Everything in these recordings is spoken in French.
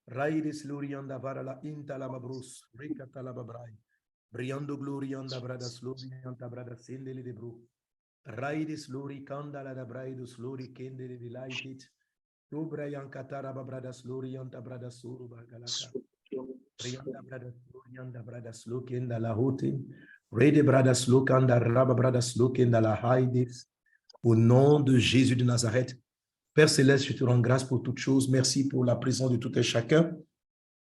Raidis Lurianda Varala Intala Mabrus, Ricatala Babrai, Briando Glorianda Bradas Lurianta Bradas Sindeli de Bru, Raidis Luri Candala da Braidus Luri Kendeli Delighted, Lubrayan Catara Bradas Lurianta Bradas Suru Bagalaka, Brianda Bradas Lurianda Bradas Lukenda La Hutin, Rede Bradas Lukanda Rabba Bradas Lukenda La Haidis, au nom de Jésus de Nazareth. Père Céleste, je te rends grâce pour toutes choses. Merci pour la présence de tout et chacun.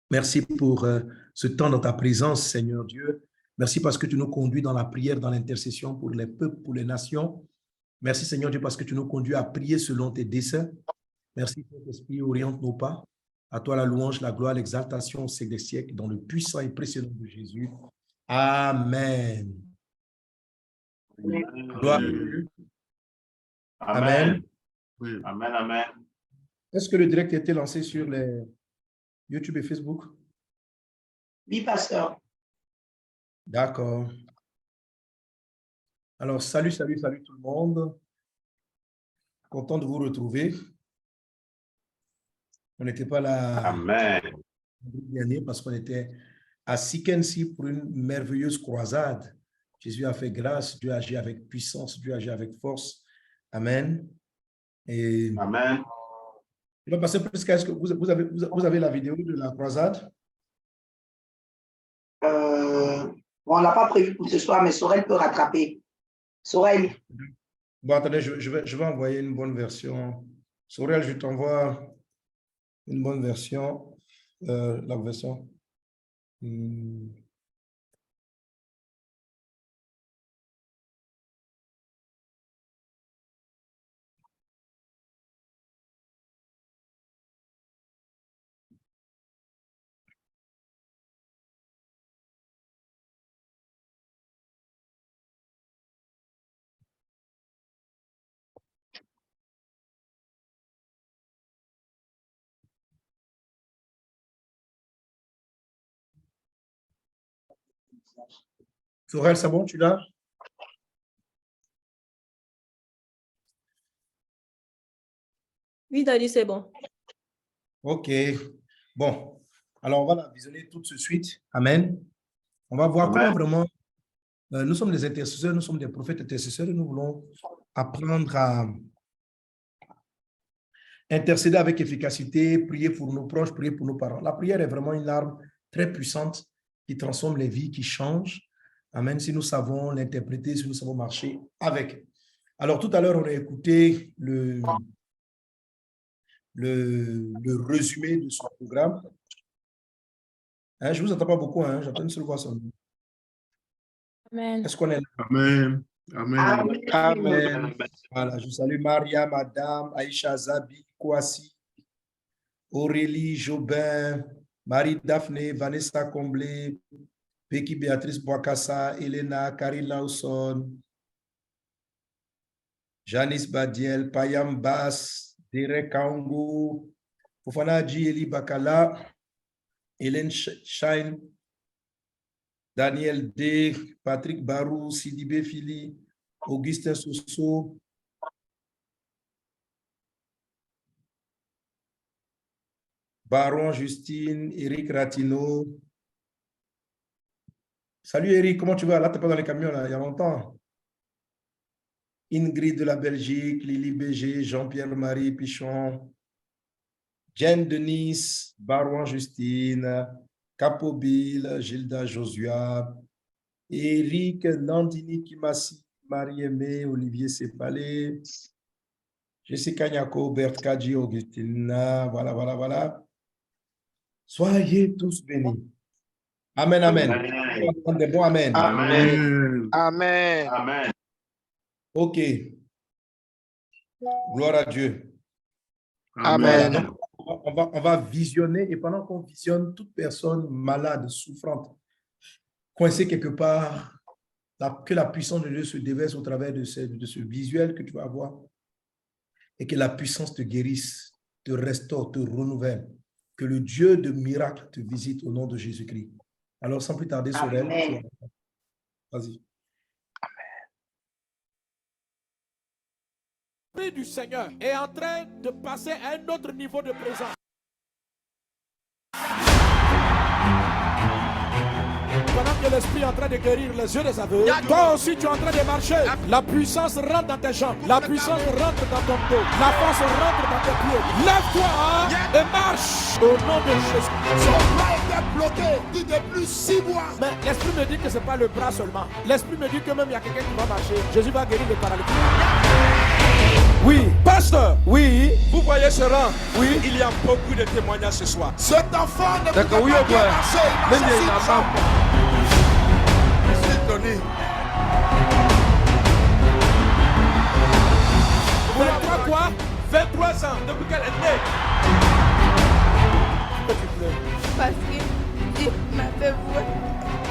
Merci pour ce temps dans ta présence, Seigneur Dieu. Merci parce que tu nous conduis dans la prière, dans l'intercession pour les peuples, pour les nations. Merci, Seigneur Dieu, parce que tu nous conduis à prier selon tes desseins. Merci, Saint-Esprit, oriente nos pas. À toi la louange, la gloire, l'exaltation au siècle des siècles, dans le puissant et précieux nom de Jésus. Amen. Gloire à Dieu. Amen. Oui. Amen, amen. Est-ce que le direct a été lancé sur les YouTube et Facebook? Oui, pasteur. D'accord. Alors, salut tout le monde. Content de vous retrouver. On n'était pas là Amen. dernier parce qu'on était à Sikensi pour une merveilleuse croisade. Jésus a fait grâce, Dieu a agi avec puissance, Dieu a agi avec force. Amen. Et Amen. il va passer plus qu'à ce que vous avez la vidéo de la croisade? On ne l'a pas prévu pour ce soir, mais Sorel peut rattraper. Sorel. Bon, attendez, je vais envoyer une bonne version. Sorel, je t'envoie une bonne version. La version. Sorel, c'est bon, tu l'as? Oui, Daddy, c'est bon. OK. Bon, alors on va la visionner tout de suite. Amen. On va voir comment vraiment nous sommes des intercesseurs, nous sommes des prophètes intercesseurs et nous voulons apprendre à intercéder avec efficacité, prier pour nos proches, prier pour nos parents. La prière est vraiment une arme très puissante qui transforme les vies, qui change. Amen. Si nous savons l'interpréter, si nous savons marcher avec. Alors, tout à l'heure, on a écouté le résumé de ce programme. Hein, je ne vous entends pas beaucoup, hein, j'entends une seule voix seulement. Amen. Est-ce qu'on est là? Amen. Amen. Amen. Voilà, je salue Maria, Madame, Aïcha Zabi, Kouassi, Aurélie Jobin, Marie Daphné, Vanessa Comblé, Becky Béatrice Boakassa, Elena, Karine Lawson, Janice Badiel, Payam Bass, Derek Kaungu, Fofana Dji, Eli Bakala, Hélène Shine, Daniel D, Patrick Barou, Sidibé Fili, Augustin Soso, Baron Justine, Eric Ratino. Salut Eric, comment tu vas? Là, tu n'es pas dans les camions, là, il y a longtemps. Ingrid de la Belgique, Lily BG, Jean-Pierre-Marie Pichon, Jen Denise, Baron Justine, Capobil, Gilda Josua, Eric Nandini Kimasi, Marie-Aimée, Olivier Sepalé, Jessica Nyako, Bert Kadji, Augustina, voilà. Soyez tous bénis. Amen, amen. Bon, amen. Amen. Amen. Amen. OK. Gloire à Dieu. Amen. Voilà. Donc, on va visionner, et pendant qu'on visionne, toute personne malade, souffrante, coincée quelque part, que la puissance de Dieu se déverse au travers de ce visuel que tu vas voir et que la puissance te guérisse, te restaure, te renouvelle. Que le Dieu de miracles te visite au nom de Jésus-Christ. Alors, sans plus tarder, Sorel, vas-y. L'Esprit du Seigneur est en train de passer à un autre niveau de présence. l'esprit est en train de guérir les yeux des aveugles. Toi aussi, tu es en train de marcher. La puissance rentre dans tes jambes. La puissance rentre dans ton dos. La force rentre dans tes pieds. Lève-toi et marche au nom de Jésus. Son bras était bloqué depuis 6 mois. Mais l'esprit me dit que ce n'est pas le bras seulement. L'esprit me dit que même il y a quelqu'un qui va marcher. Jésus va guérir le paralytique. Oui, pasteur, oui. Vous voyez ce rang? Oui. Il y a beaucoup de témoignages ce soir. Cet enfant ne D'accord, pouvait oui, pas au bien point. marcher. Il Même marchait il y a sur une une jambe. Je suis étonné. 23 quoi? 23 ans, depuis qu'elle est née. Pourquoi tu pleures? Parce que Dieu m'a fait voir.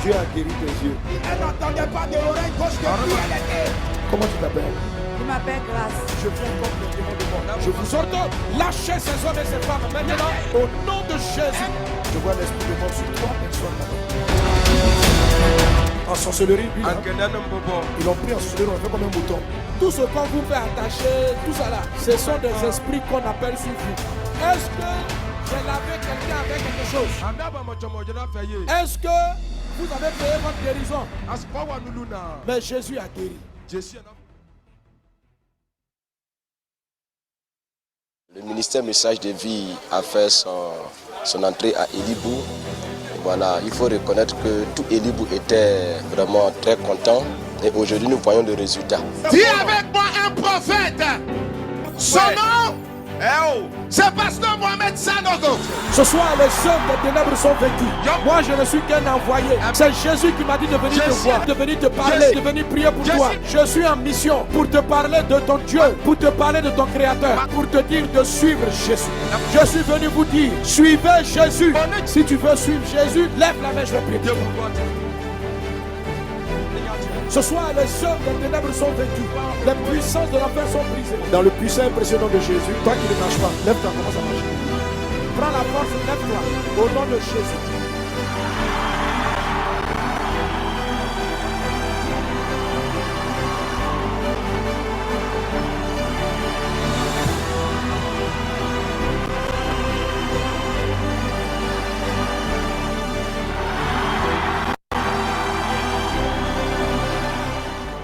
Dieu a guéri tes yeux. Elle n'entendait pas de l'oreille gauche depuis elle était. Comment tu t'appelles? Je m'appelle Grâce. Je viens contre le démon de mort. Je vous ordonne, lâchez ces hommes et ces femmes maintenant au nom de Jésus. Je vois l'esprit de mort sur 3 personnes là-bas. En sorcellerie, lui, là, ils l'ont pris en sorcellerie, on fait comme un mouton. Tout ce qu'on vous fait attacher, tout ça là, ce sont des esprits qu'on appelle sur vous. Est-ce que j'ai lavé quelqu'un avec quelque chose? Est-ce que vous avez payé votre guérison? Mais Jésus a guéri. Le ministère Message de Vie a fait son entrée à Elibou. Voilà, il faut reconnaître que tout Elibou était vraiment très content et aujourd'hui nous voyons le résultat. Dis avec moi un prophète. Son nom, c'est Pasteur Mohamed Sanogo. Ce soir, les œuvres des ténèbres sont vaincus. Moi, je ne suis qu'un envoyé. C'est Jésus qui m'a dit de venir te voir, de venir te parler, de venir prier pour toi. Je suis en mission pour te parler de ton Dieu, pour te parler de ton Créateur, pour te dire de suivre Jésus. Je suis venu vous dire, suivez Jésus. Si tu veux suivre Jésus, lève la main, je vais prier. Ce soir, les œuvres des ténèbres sont vaincues. Les puissances de l'enfer sont brisées. Dans le puissant et précieux nom de Jésus, toi qui ne marches pas, lève-toi, commence à marcher. Prends la force, lève-toi. Au nom de Jésus.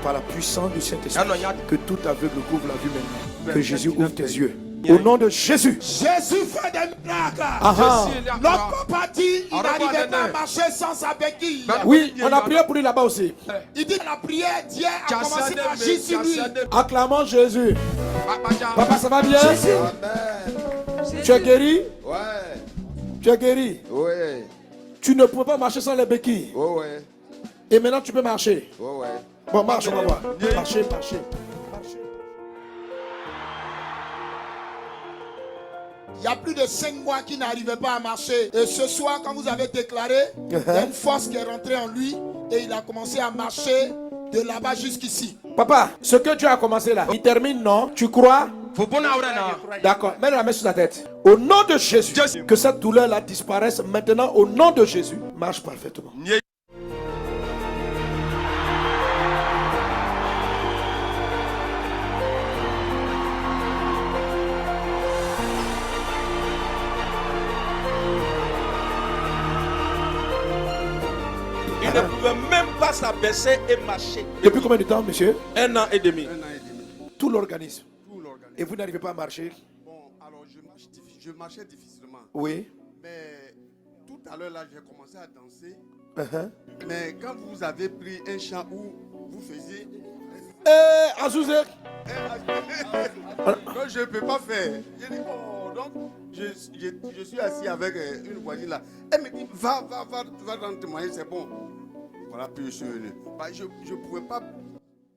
Par la puissance du Saint-Esprit, que tout aveugle couvre la vue maintenant. Que Jésus ouvre tes yeux. Au nom de Jésus. Jésus fait des miracles. Aha. Notre papa dit il n'arrivait pas à marcher sans sa béquille. Oui, on a prié pour lui là-bas aussi. Il dit la prière, Dieu a commencé à agir sur lui. Acclamons Jésus. Papa, ça va bien? Tu es guéri? Ouais. Tu es guéri? Ouais. Tu ne pouvais pas marcher sans les béquilles. Ouais. Et maintenant tu peux marcher. Ouais. Bon, marche, on va voir. Marchez, marchez. Il y a plus de 5 mois qu'il n'arrivait pas à marcher. Et ce soir, quand vous avez déclaré, il y a une force qui est rentrée en lui et il a commencé à marcher de là-bas jusqu'ici. Papa, ce que Dieu a commencé là, il termine, non? Tu crois? D'accord, mets la main sur la tête. Au nom de Jésus, que cette douleur-là disparaisse maintenant. Au nom de Jésus, marche parfaitement. Il ne pouvait même pas s'abaisser et marcher. Depuis combien de temps, monsieur? 1 an et demi. Tout l'organisme. Et vous n'arrivez pas à marcher? Bon, alors je marchais difficilement. Oui. Mais tout à l'heure, là, j'ai commencé à danser. Uh-huh. Mais quand vous avez pris un chant où vous faisiez... Azouzé. Non, je ne peux pas faire. J'ai dit, bon, donc, je suis assis avec une voisine là. Elle me dit, va dans témoigner, c'est bon. Voilà, puis je suis venu. Bah, je ne pouvais pas...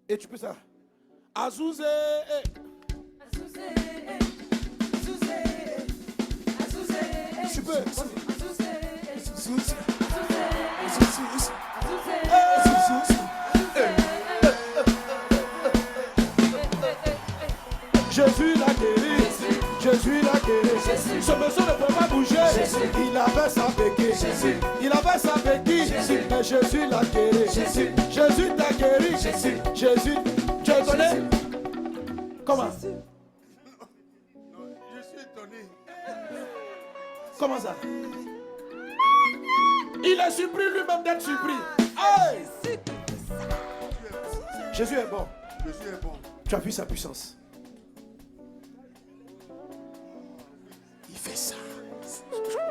Et tu peux ça? Azouzé. Tu peux. Jésus l'a guéri. Jésus l'a guéri. Ce monsieur ne peut pas bouger. Il avait sa béquille. Il avait sa béquille. Mais Jésus l'a guéri. Jésus t'a guéri. Jésus. Tu es étonné? Comment? Non, je suis étonné. Comment ça? Il est surpris lui-même d'être surpris. Aïe. Jésus est bon. Jésus est bon. Tu as vu sa puissance. Il fait ça.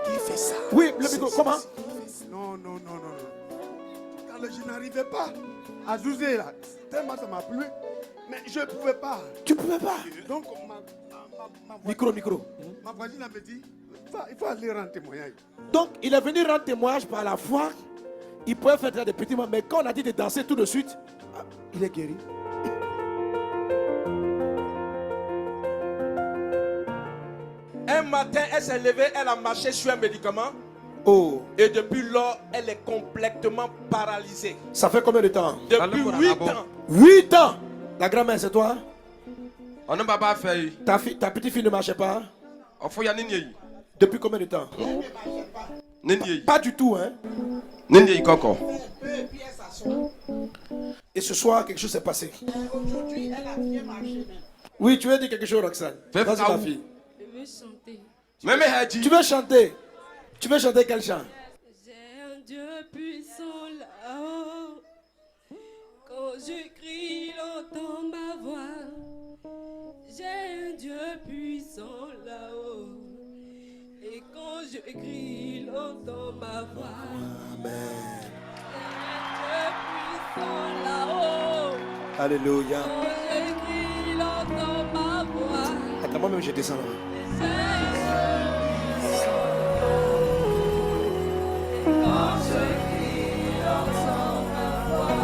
Il fait ça. Oui, le micro, comment? Non. Quand je n'arrivais pas à 12 heures là, tellement ça m'a plu, mais je ne pouvais pas. Tu pouvais pas. Donc Micro. ma voisine m'a dit, il faut aller rendre témoignage. Donc, il est venu rendre témoignage par la foi. Il pouvait faire des petits mots, mais quand on a dit de danser tout de suite, il est guéri. Un matin, elle s'est levée, elle a marché sur un médicament. Oh, Et depuis lors, elle est complètement paralysée. ça fait combien de temps? Depuis 8 ans. 8 ans. La grand-mère, c'est toi? On ne va pas faire. Ta petite fille ne marchait pas? On faut y aller. Depuis combien de temps? Nini. Pas du tout, hein? Nini Koko. Et ce soir, quelque chose s'est passé. Aujourd'hui, elle a bien marché. Oui, tu veux dire quelque chose, Roxane? Vas-y, ma fille. Je veux chanter. Même Hadji. Tu veux chanter? Tu veux chanter quel chant? J'ai un Dieu puissant là-haut. Quand je crie, il entend ma voix. J'ai un Dieu puissant là-haut. Et quand je crie, il entend ma voix. Amen. J'ai un Dieu puissant là-haut. Alléluia. Quand je crie, il entend ma voix. Attends, moi-même, je descends là. J'ai un Dieu puissant là-haut. Et quand je crie, il entend ma voix.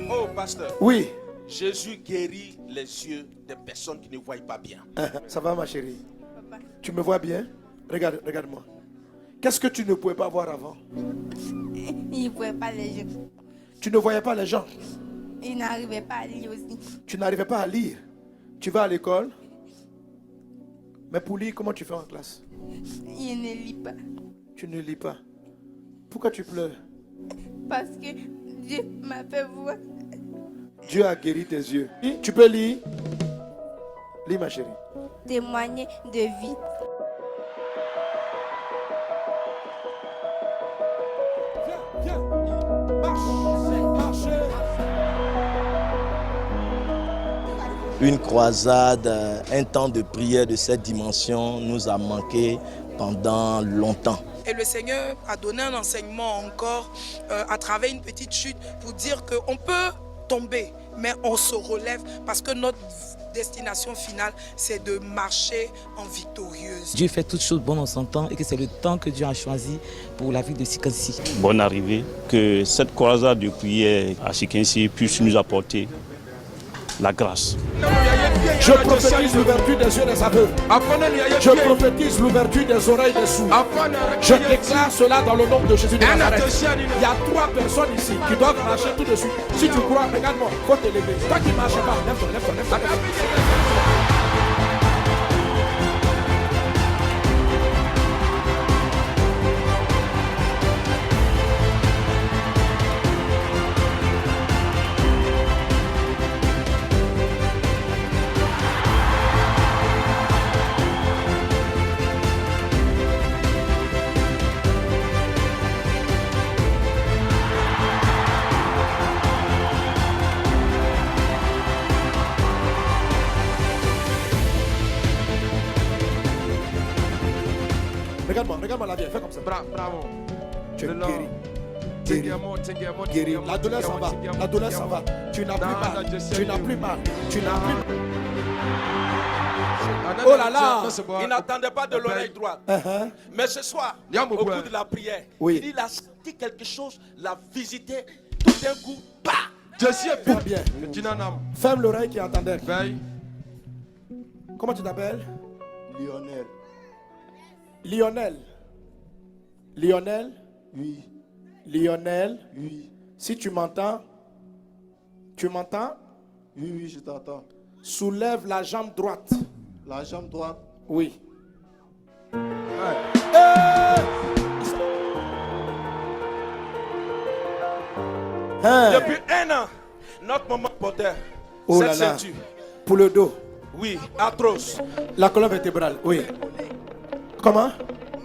Oh, pasteur. Oui. Jésus guérit les yeux des personnes qui ne voient pas bien. Ça va, ma chérie? Papa, Tu me vois bien? Regarde-moi. Qu'est-ce que tu ne pouvais pas voir avant? il ne voyait pas les gens. Tu ne voyais pas les gens. Il n'arrivait pas à lire aussi. Tu n'arrivais pas à lire. Tu vas à l'école. Mais pour lire, comment tu fais en classe? Il ne lit pas. Tu ne lis pas. Pourquoi tu pleures? Parce que Dieu m'a fait voir. Dieu a guéri tes yeux. Tu peux lire? Lis, ma chérie. Témoigner de vie. Viens. Marche. Une croisade, un temps de prière de cette dimension nous a manqué pendant longtemps. Et le Seigneur a donné un enseignement encore à travers une petite chute pour dire qu'on peut tomber, mais on se relève parce que notre destination finale, c'est de marcher en victorieuse. Dieu fait toutes choses bonnes en son temps et que c'est le temps que Dieu a choisi pour la vie de Sikansi. Bonne arrivée, que cette croisade de prière à Sikansi puisse nous apporter la grâce. Je prophétise l'ouverture des yeux des aveugles. Je prophétise l'ouverture des oreilles des sourds. Je déclare cela dans le nom de Jésus de Nazareth. Il y a 3 personnes ici qui doivent marcher tout de suite. Si tu crois, regarde-moi, il faut te lever. Toi qui ne marches pas, lève-toi. Regarde-moi la vie, fais comme ça. Bravo. Tu es guéri. La douleur s'en va. Tu n'as plus mal. Oh là là. Il n'attendait pas de l'oreille droite. Mais ce soir, au bout de la prière, il a senti quelque chose, l'a visité, tout d'un coup, bah! Jésus est bien. Ferme l'oreille qui entendait. Comment tu t'appelles? Lionel? Oui. Lionel? Oui. Si tu m'entends, tu m'entends? Oui, je t'entends. Soulève la jambe droite. La jambe droite? Oui. Depuis 1 an, notre maman portait cette ceinture. Pour le dos? Oui, atroce. La colonne vertébrale? Oui. Comment?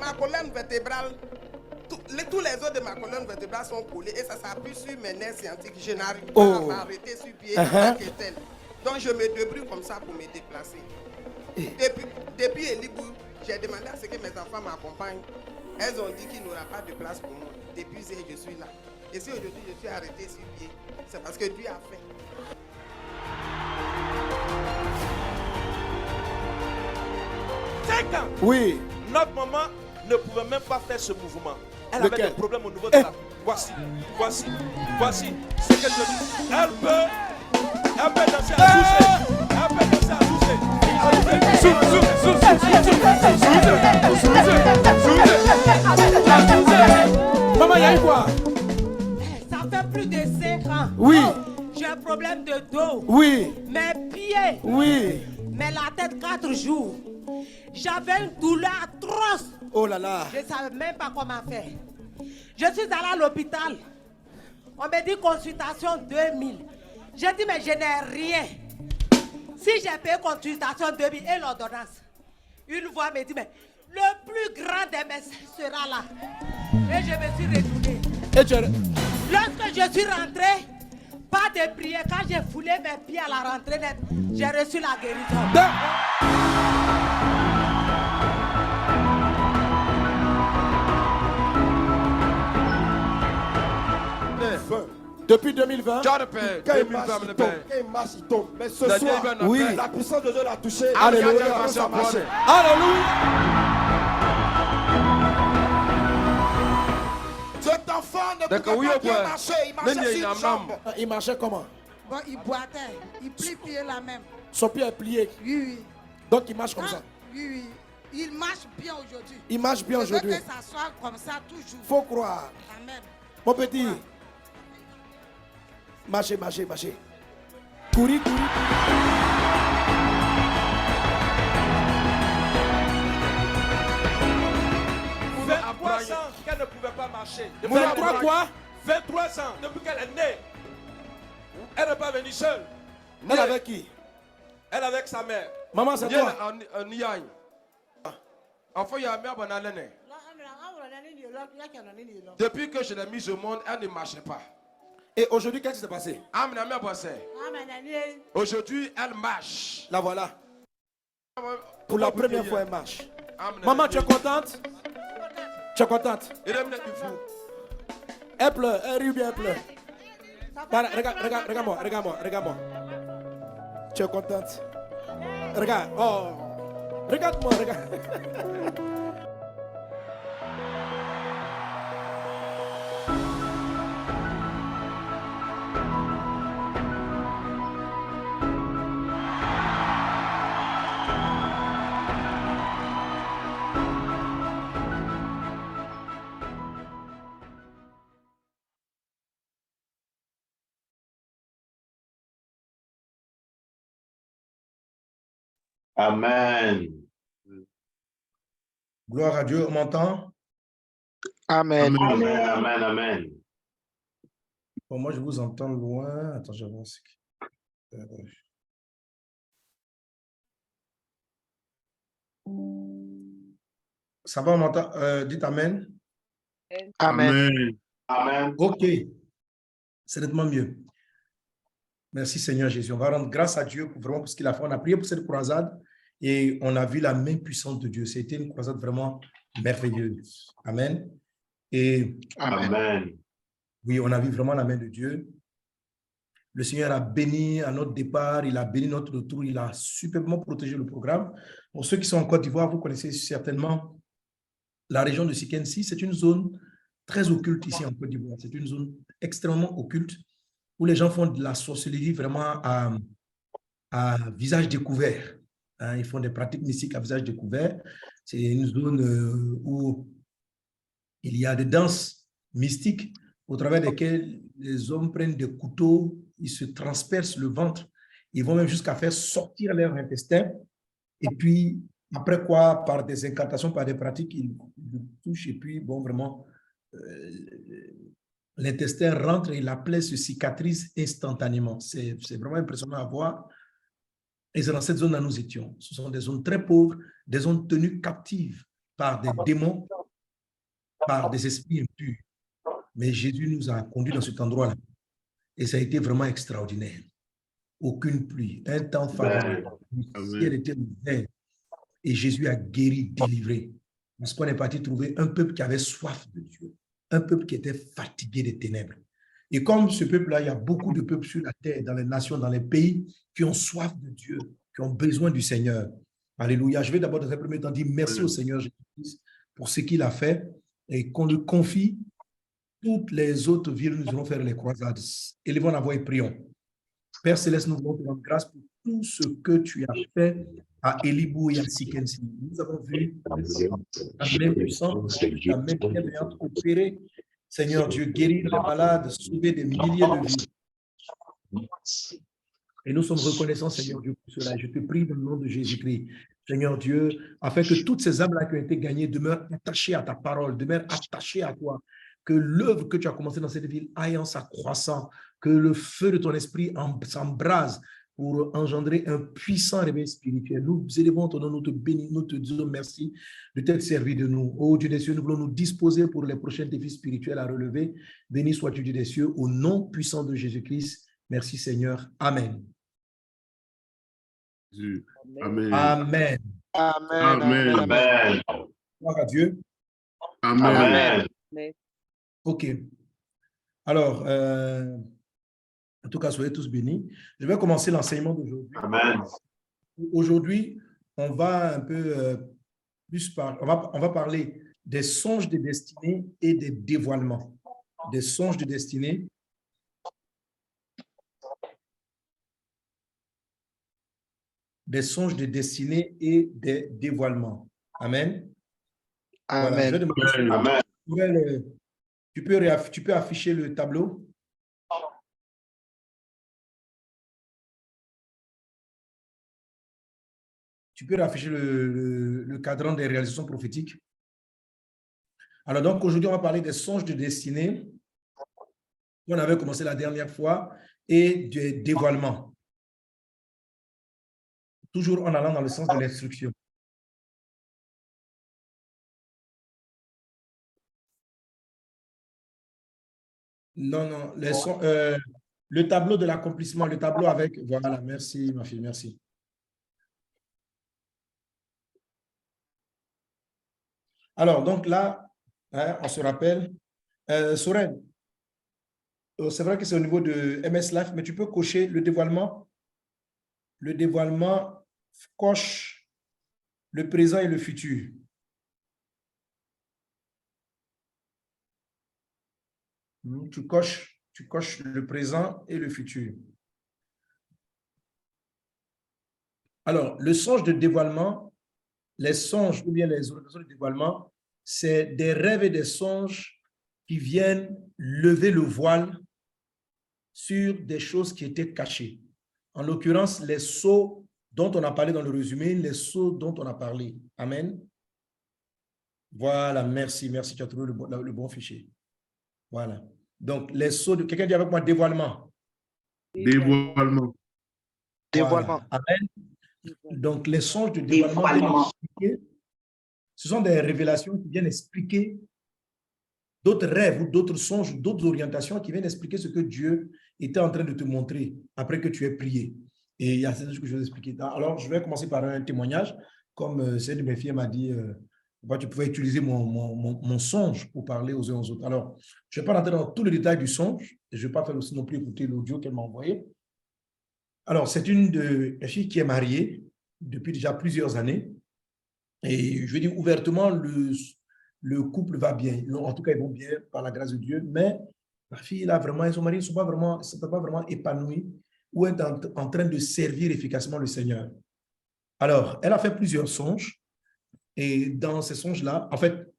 ma colonne vertébrale, tous les os de ma colonne vertébrale sont collés et ça s'appuie sur mes nerfs scientifiques. Je n'arrive pas à m'arrêter sur pied en tant que tel. Donc je me débrouille comme ça pour me déplacer. Depuis Elibou, j'ai demandé à ce que mes enfants m'accompagnent. Elles ont dit qu'il n'y aura pas de place pour moi. Depuis je suis là. Et si aujourd'hui je suis arrêté sur pied, c'est parce que Dieu a fait. Oui. Notre maman ne pouvait même pas faire ce mouvement. Elle avait des problèmes au niveau de la... Voici ce que je dis. Elle peut danser à toucher. Elle peut danser à toucher. Maman, il y a eu quoi? Ça fait plus de 5 ans. Oui. J'ai un problème de dos. Oui. Mes pieds. Oui. Mais la tête 4 jours. J'avais une douleur atroce. Oh là là. Je ne savais même pas comment faire. Je suis allée à l'hôpital. On m'a dit consultation 2000. J'ai dit mais je n'ai rien. Si j'ai payé consultation 2000 et l'ordonnance, une voix me dit mais le plus grand des médecins sera là. Et je me suis retournée. Lorsque je suis rentrée, pas de prière. Quand j'ai foulé mes pieds à la rentrée, j'ai reçu la guérison. Depuis 2020, quand il marche, il tombe. Mais ce soir, oui. La puissance de Dieu l'a touché. Alléluia. Ça marche. Alléluia. Cet enfant ne pouvait pas bien marcher. Il marchait sur une jambe. Il marchait comment? Bon, il boitait. Il pliait la même. Son pied est plié. Oui. Donc il marche comme ça. Oui. Il marche bien aujourd'hui. Il marche bien aujourd'hui. Je veux que ça soit comme ça toujours. Faut croire. Amen. Mon petit. Marchez. Courir. 23 ans qu'elle ne pouvait pas marcher. 23 quoi? 23 ans depuis qu'elle est née. Elle n'est pas venue seule. Elle avec qui? Elle avec sa mère. Maman, c'est toi. Depuis que je l'ai mise au monde, elle ne marchait pas. Et aujourd'hui, qu'est-ce qui s'est passé? Aujourd'hui, elle marche. La voilà. Pour la première fois, elle marche. Maman, tu es contente? Tu es contente? Elle pleure, elle rit bien, elle pleure. Regarde-moi. Tu es contente? Regarde, regarde-moi, regarde. Amen. Gloire à Dieu, on m'entend? Amen. Amen. Bon, moi, je vous entends loin. Attends, je vais voir ce qui... Ça va, on m'entend? Dites Amen. Amen. Ok. C'est nettement mieux. Merci Seigneur Jésus. On va rendre grâce à Dieu pour ce qu'il a fait. On a prié pour cette croisade et on a vu la main puissante de Dieu. C'était une croisade vraiment merveilleuse. Amen. Et Amen. Oui, on a vu vraiment la main de Dieu. Le Seigneur a béni à notre départ, il a béni notre retour, il a superbement protégé le programme. Pour ceux qui sont en Côte d'Ivoire, vous connaissez certainement la région de Sikensi. C'est une zone très occulte ici en Côte d'Ivoire. C'est une zone extrêmement occulte où les gens font de la sorcellerie vraiment à visage découvert. Ils font des pratiques mystiques à visage découvert. C'est une zone où il y a des danses mystiques au travers desquelles les hommes prennent des couteaux, ils se transpercent le ventre, ils vont même jusqu'à faire sortir leur intestin. Et puis, après quoi, par des incantations, par des pratiques, ils touchent et puis, bon, vraiment, l'intestin rentre et la plaie se cicatrise instantanément. C'est vraiment impressionnant à voir. Et c'est dans cette zone où nous étions. Ce sont des zones très pauvres, des zones tenues captives par des démons par des esprits impurs. Mais Jésus nous a conduits dans cet endroit-là. Et ça a été vraiment extraordinaire. Aucune pluie, un temps favorable. Le ciel était ouvert. Et Jésus a guéri, délivré. Parce qu'on est parti trouver un peuple qui avait soif de Dieu. Un peuple qui était fatigué des ténèbres. Et comme ce peuple-là, il y a beaucoup de peuples sur la terre, dans les nations, dans les pays, qui ont soif de Dieu, qui ont besoin du Seigneur. Alléluia. Je vais d'abord, dans un premier temps, dire merci au Seigneur Jésus-Christ pour ce qu'il a fait et qu'on lui confie toutes les autres villes. Nous allons faire les croisades. Élevons la voix et prions. Père Céleste, nous voulons te rendre grâce pour tout ce que tu as fait à Elibou et à Sikensi. Nous avons vu ta main puissante, ta main bienveillante opérer. Seigneur Dieu, guérir les malades, sauver des milliers de vies. Et nous sommes reconnaissants, Seigneur Dieu, pour cela. Je te prie dans le nom de Jésus-Christ, Seigneur Dieu, afin que toutes ces âmes-là qui ont été gagnées demeurent attachées à ta parole, demeurent attachées à toi. Que l'œuvre que tu as commencée dans cette ville aille en s'accroissant, que le feu de ton esprit s'embrase pour engendrer un puissant réveil spirituel. Nous élevons ton nom, nous te bénissons, nous te disons merci de t'être servi de nous. Ô Dieu des cieux, nous voulons nous disposer pour les prochains défis spirituels à relever. Béni sois-tu, Dieu des cieux, au nom puissant de Jésus-Christ. Merci Seigneur. Amen. Amen. Amen. Amen. Amen. Gloire à Dieu. Amen. OK. Alors, en tout cas, soyez tous bénis. Je vais commencer l'enseignement d'aujourd'hui. Amen. Aujourd'hui, on va un peu on va parler des songes de destinée et des dévoilements. Des songes de destinée. Des songes de destinée et des dévoilements. Amen. Amen. Voilà, Amen. Tu peux afficher le tableau? Tu peux afficher le cadran des réalisations prophétiques. Alors donc, aujourd'hui, on va parler des songes de destinée qu'on avait commencé la dernière fois et des dévoilements. Toujours en allant dans le sens de l'instruction. Non, non, le tableau de l'accomplissement, le tableau avec... Voilà, merci ma fille, merci. Alors, donc là, hein, on se rappelle, Soren, c'est vrai que c'est au niveau de MS Life, mais tu peux cocher le dévoilement. Le dévoilement coche le présent et le futur. Tu coches le présent et le futur. Alors, le songe de dévoilement, les songes ou bien les orientations de dévoilement, c'est des rêves et des songes qui viennent lever le voile sur des choses qui étaient cachées. En l'occurrence, les sceaux dont on a parlé dans le résumé, les sceaux dont on a parlé. Amen. Voilà, merci, merci, tu as trouvé le bon fichier. Voilà. Donc, les sceaux de... Quelqu'un dit avec moi dévoilement. Dévoilement. Dévoilement. Voilà. Amen. Donc, les songes de dévoilement, ce sont des révélations qui viennent expliquer d'autres rêves ou d'autres songes, d'autres orientations qui viennent expliquer ce que Dieu était en train de te montrer après que tu aies prié. Et il y a ces choses que je vais expliquer. Alors, je vais commencer par un témoignage. Comme celle de mes filles m'a dit, tu pouvais utiliser mon songe pour parler aux uns aux autres. Alors, je ne vais pas rentrer dans tous les détails du songe. Et je ne vais pas faire aussi non plus écouter l'audio qu'elle m'a envoyé. Alors, c'est une de mes filles qui est mariée depuis déjà plusieurs années. Et je vais dire ouvertement, le couple va bien. En tout cas, ils vont bien par la grâce de Dieu. Mais la fille, là, vraiment, et son mari ne sont pas vraiment épanouis ou est en train de servir efficacement le Seigneur. Alors, elle a fait plusieurs songes. Et dans ces songes-là, en fait,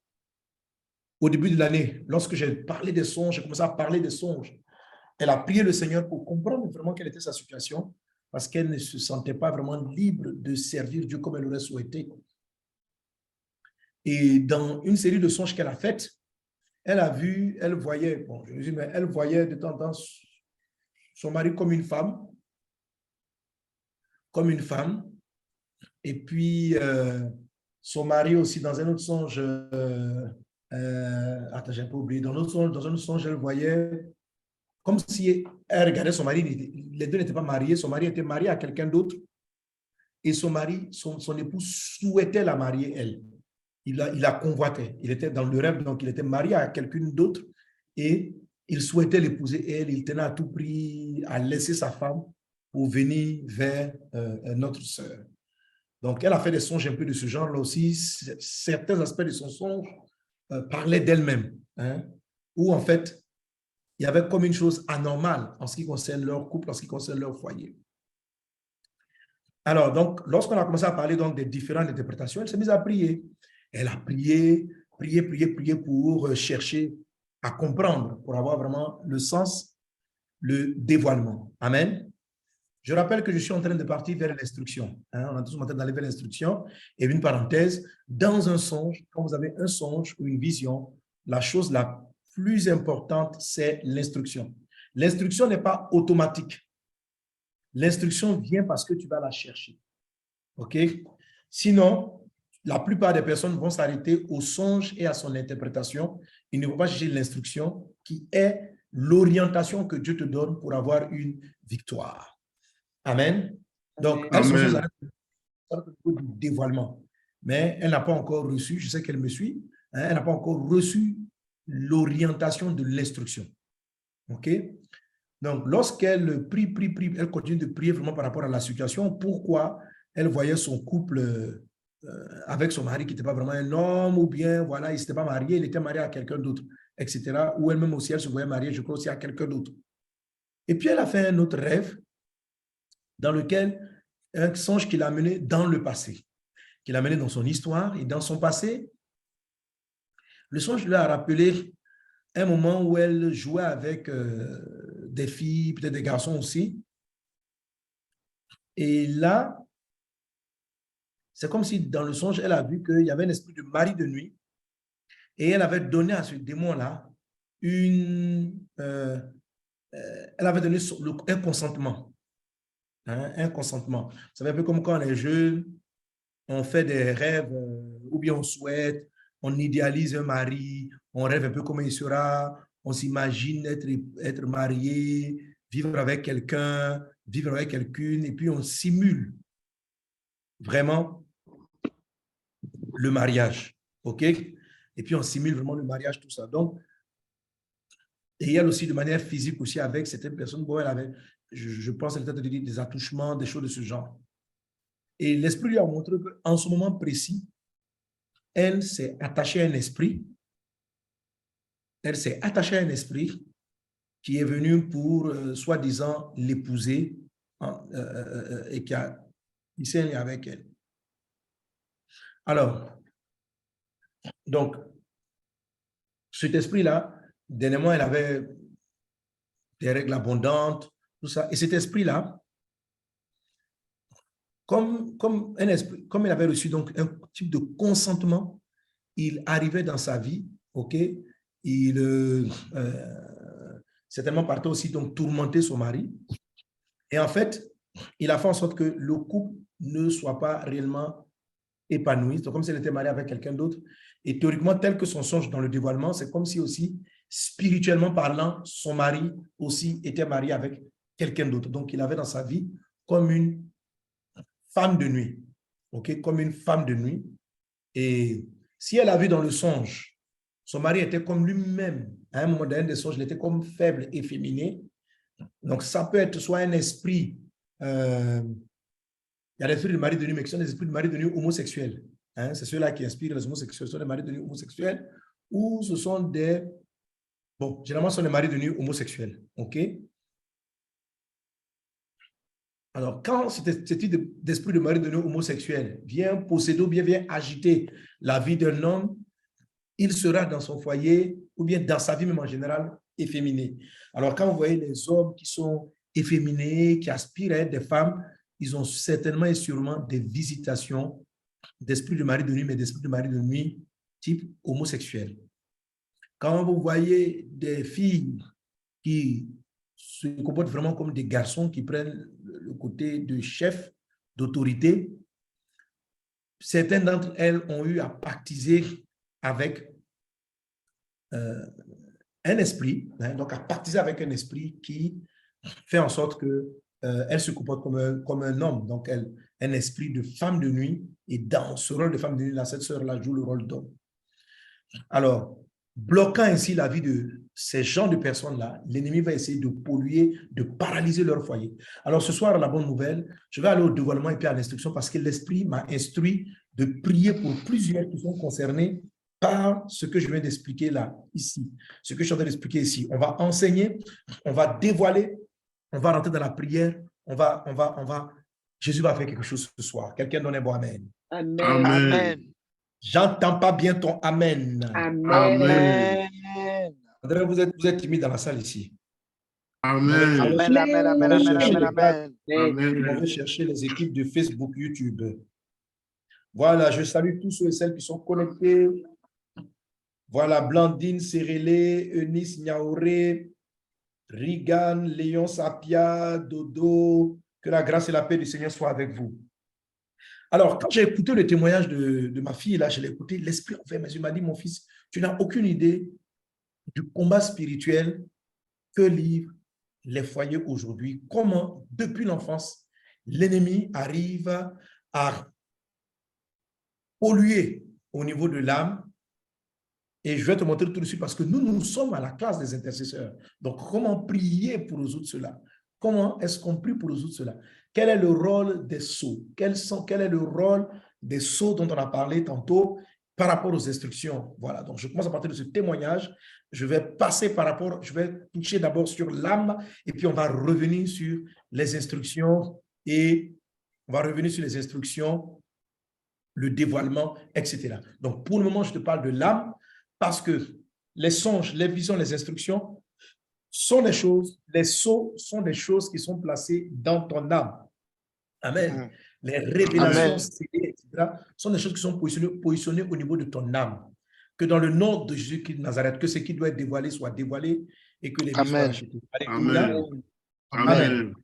au début de l'année, lorsque j'ai parlé des songes, j'ai commencé à parler des songes. Elle a prié le Seigneur pour comprendre vraiment quelle était sa situation parce qu'elle ne se sentait pas vraiment libre de servir Dieu comme elle l'aurait souhaité. Et dans une série de songes qu'elle a faites, elle voyait de temps en temps son mari comme une femme, et puis son mari aussi dans un autre songe Attends, j'ai un peu oublié. Dans un songe, elle voyait comme si elle regardait son mari. Les deux n'étaient pas mariés. Son mari était marié à quelqu'un d'autre. Et son mari, son époux souhaitait la marier, elle. Il la convoitait. Il était dans le rêve, donc il était marié à quelqu'une d'autre. Et il souhaitait l'épouser, elle. Il tenait à tout prix à laisser sa femme pour venir vers notre sœur. Donc, elle a fait des songes un peu de ce genre-là aussi. Certains aspects de son songe parlaient d'elle-même, hein, où en fait, il y avait comme une chose anormale en ce qui concerne leur couple, en ce qui concerne leur foyer. Alors, donc, lorsqu'on a commencé à parler donc, des différentes interprétations, elle s'est mise à prier. Elle a prié pour chercher à comprendre, pour avoir vraiment le sens, le dévoilement. Amen. Je rappelle que je suis en train de partir vers l'instruction. Hein, on est tous en train d'aller vers l'instruction. Et une parenthèse, dans un songe, quand vous avez un songe ou une vision, la chose la plus importante, c'est l'instruction. L'instruction n'est pas automatique. L'instruction vient parce que tu vas la chercher. OK? Sinon, la plupart des personnes vont s'arrêter au songe et à son interprétation. Ils ne vont pas chercher l'instruction qui est l'orientation que Dieu te donne pour avoir une victoire. Amen. Donc, elle se faisait du dévoilement. Mais elle n'a pas encore reçu, je sais qu'elle me suit, hein, elle n'a pas encore reçu l'orientation de l'instruction. OK? Donc, lorsqu'elle prie, elle continue de prier vraiment par rapport à la situation. Pourquoi elle voyait son couple avec son mari qui n'était pas vraiment un homme, ou bien, voilà, il ne s'était pas marié, il était marié à quelqu'un d'autre, etc. Ou elle-même aussi, elle se voyait mariée, je crois aussi à quelqu'un d'autre. Et puis, elle a fait un autre rêve dans lequel un songe qui l'a mené dans le passé, qui l'a mené dans son histoire et dans son passé. Le songe lui a rappelé un moment où elle jouait avec des filles, peut-être des garçons aussi. Et là, c'est comme si dans le songe, elle a vu qu'il y avait un esprit de mari de nuit et elle avait donné à ce démon-là elle avait donné un consentement. Hein, un consentement. Ça fait un peu comme quand les jeunes, on fait des rêves ou bien on souhaite, on idéalise un mari, on rêve un peu comment il sera, on s'imagine être marié, vivre avec quelqu'un, vivre avec quelqu'une, et puis on simule vraiment le mariage. OK? Et puis on simule vraiment le mariage, tout ça. Donc, et il y a aussi de manière physique aussi avec certaines personnes, bon, elle avait, je pense, elle était des attouchements, des choses de ce genre. Et l'esprit lui a montré qu'en ce moment précis, elle s'est attachée à un esprit. Elle s'est attachée à un esprit qui est venu pour, soi-disant, l'épouser et qui s'est lié avec elle. Alors, donc, cet esprit-là, dernièrement, elle avait des règles abondantes, tout ça. Et cet esprit-là, comme il avait reçu donc un type de consentement, il arrivait dans sa vie, OK? Il certainement partait aussi donc tourmenter son mari. Et en fait, il a fait en sorte que le couple ne soit pas réellement épanoui. C'est comme si elle était mariée avec quelqu'un d'autre. Et théoriquement, tel que son songe dans le dévoilement, c'est comme si aussi, spirituellement parlant, son mari aussi était marié avec quelqu'un d'autre. Donc, il avait dans sa vie comme une femme de nuit. OK? Comme une femme de nuit. Et si elle a vu dans le songe, son mari était comme lui-même. À un moment donné des songes, il était comme faible et féminin. Donc, ça peut être soit un esprit, il y a des esprits de mari de nuit, mais qui sont des esprits de mari de nuit homosexuels. Hein? C'est ceux-là qui inspirent les homosexuels, ce sont des maris de nuit homosexuels, ou ce sont des, bon, généralement, ce sont des maris de nuit homosexuels. OK? Alors, quand ce type d'esprit de mari de nuit homosexuel vient posséder ou bien vient agiter la vie d'un homme, il sera dans son foyer ou bien dans sa vie même en général efféminé. Alors, quand vous voyez les hommes qui sont efféminés, qui aspirent à être des femmes, ils ont certainement et sûrement des visitations d'esprit de mari de nuit, mais d'esprit de mari de nuit type homosexuel. Quand vous voyez des filles qui se comportent vraiment comme des garçons qui prennent le côté de chef, d'autorité, certaines d'entre elles ont eu à pactiser avec un esprit, hein, donc à partir avec un esprit qui fait en sorte que elle se comporte comme un homme, donc un esprit de femme de nuit, et dans ce rôle de femme de nuit, là, cette sœur-là joue le rôle d'homme. Alors, bloquant ainsi la vie de ces gens de personnes-là, l'ennemi va essayer de polluer, de paralyser leur foyer. Alors, ce soir, la bonne nouvelle, je vais aller au dévoilement et puis à l'instruction parce que l'Esprit m'a instruit de prier pour plusieurs qui sont concernés par ce que je viens d'expliquer là, ici. Ce que je suis en train d'expliquer ici. On va enseigner, on va dévoiler, on va rentrer dans la prière, Jésus va faire quelque chose ce soir. Quelqu'un donne un bon amen. Amen. Amen. J'entends pas bien ton amen. Amen. André, vous êtes timide dans la salle ici. Amen. Amen. Amen. Amen. Amen. Amen. On va chercher les équipes de Facebook, YouTube. Voilà, je salue tous ceux et celles qui sont connectés. Voilà, Blandine, Sérélé, Eunice, Niaoré, Rigan, Léon, Sapia, Dodo. Que la grâce et la paix du Seigneur soient avec vous. Alors, quand j'ai écouté le témoignage de ma fille, là, je l'ai écouté, l'Esprit a ouvert mes yeux, m'a dit, mon fils, tu n'as aucune idée du combat spirituel que livrent les foyers aujourd'hui. Comment, depuis l'enfance, l'ennemi arrive à polluer au niveau de l'âme. Et je vais te montrer tout de suite parce que nous sommes à la classe des intercesseurs. Donc, comment prier pour résoudre cela? Comment est-ce qu'on prie pour résoudre cela? Quel est le rôle des sceaux? Quel est le rôle des sceaux dont on a parlé tantôt par rapport aux instructions? Voilà, donc je commence à partir de ce témoignage. Je vais toucher d'abord sur l'âme et puis on va revenir sur les instructions le dévoilement, etc. Donc, pour le moment, je te parle de l'âme parce que les songes, les visions, les instructions sont des choses, les sceaux sont des choses qui sont placées dans ton âme. Amen. Les révélations, etc., sont des choses qui sont positionnées au niveau de ton âme. Que dans le nom de Jésus-Christ de Nazareth, que ce qui doit être dévoilé soit dévoilé et que les vies soient rachetées. Amen. Amen.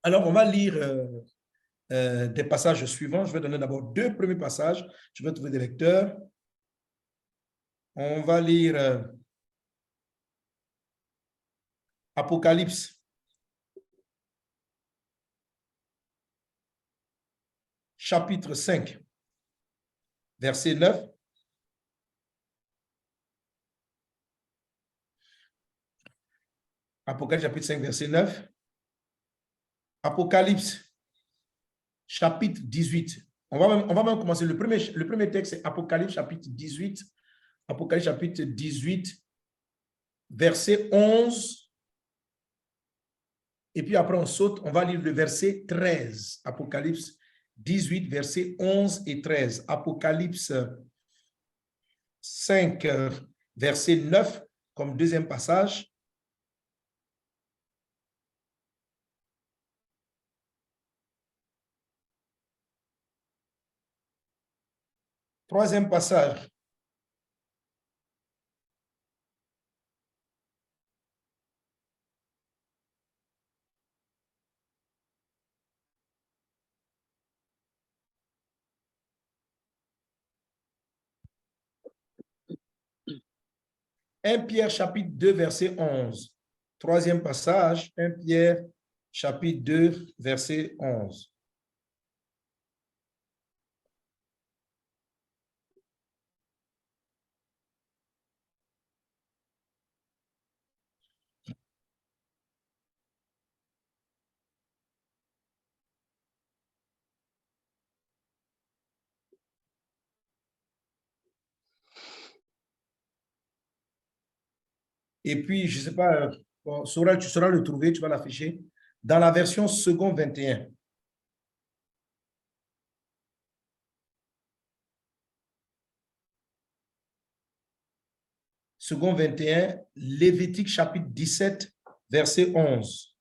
Alors, on va lire des passages suivants. Je vais donner d'abord 2 premiers passages. Je vais trouver des lecteurs. On va lire Apocalypse. Chapitre 5, verset 9. Apocalypse, chapitre 5, verset 9. Apocalypse, chapitre 18. On va même commencer. Le premier texte, c'est Apocalypse, chapitre 18. Apocalypse, chapitre 18, verset 11. Et puis après, on saute. On va lire le verset 13. Apocalypse 18, versets 11 et 13. Apocalypse 5, verset 9, comme deuxième passage. Troisième passage. Pierre chapitre 2, verset 11. Troisième passage, 1 Pierre chapitre 2, verset 11. Et puis, je ne sais pas, bon, tu sauras le trouver, tu vas l'afficher. Dans la version second 21. Second 21, Lévitique chapitre 17, verset 11.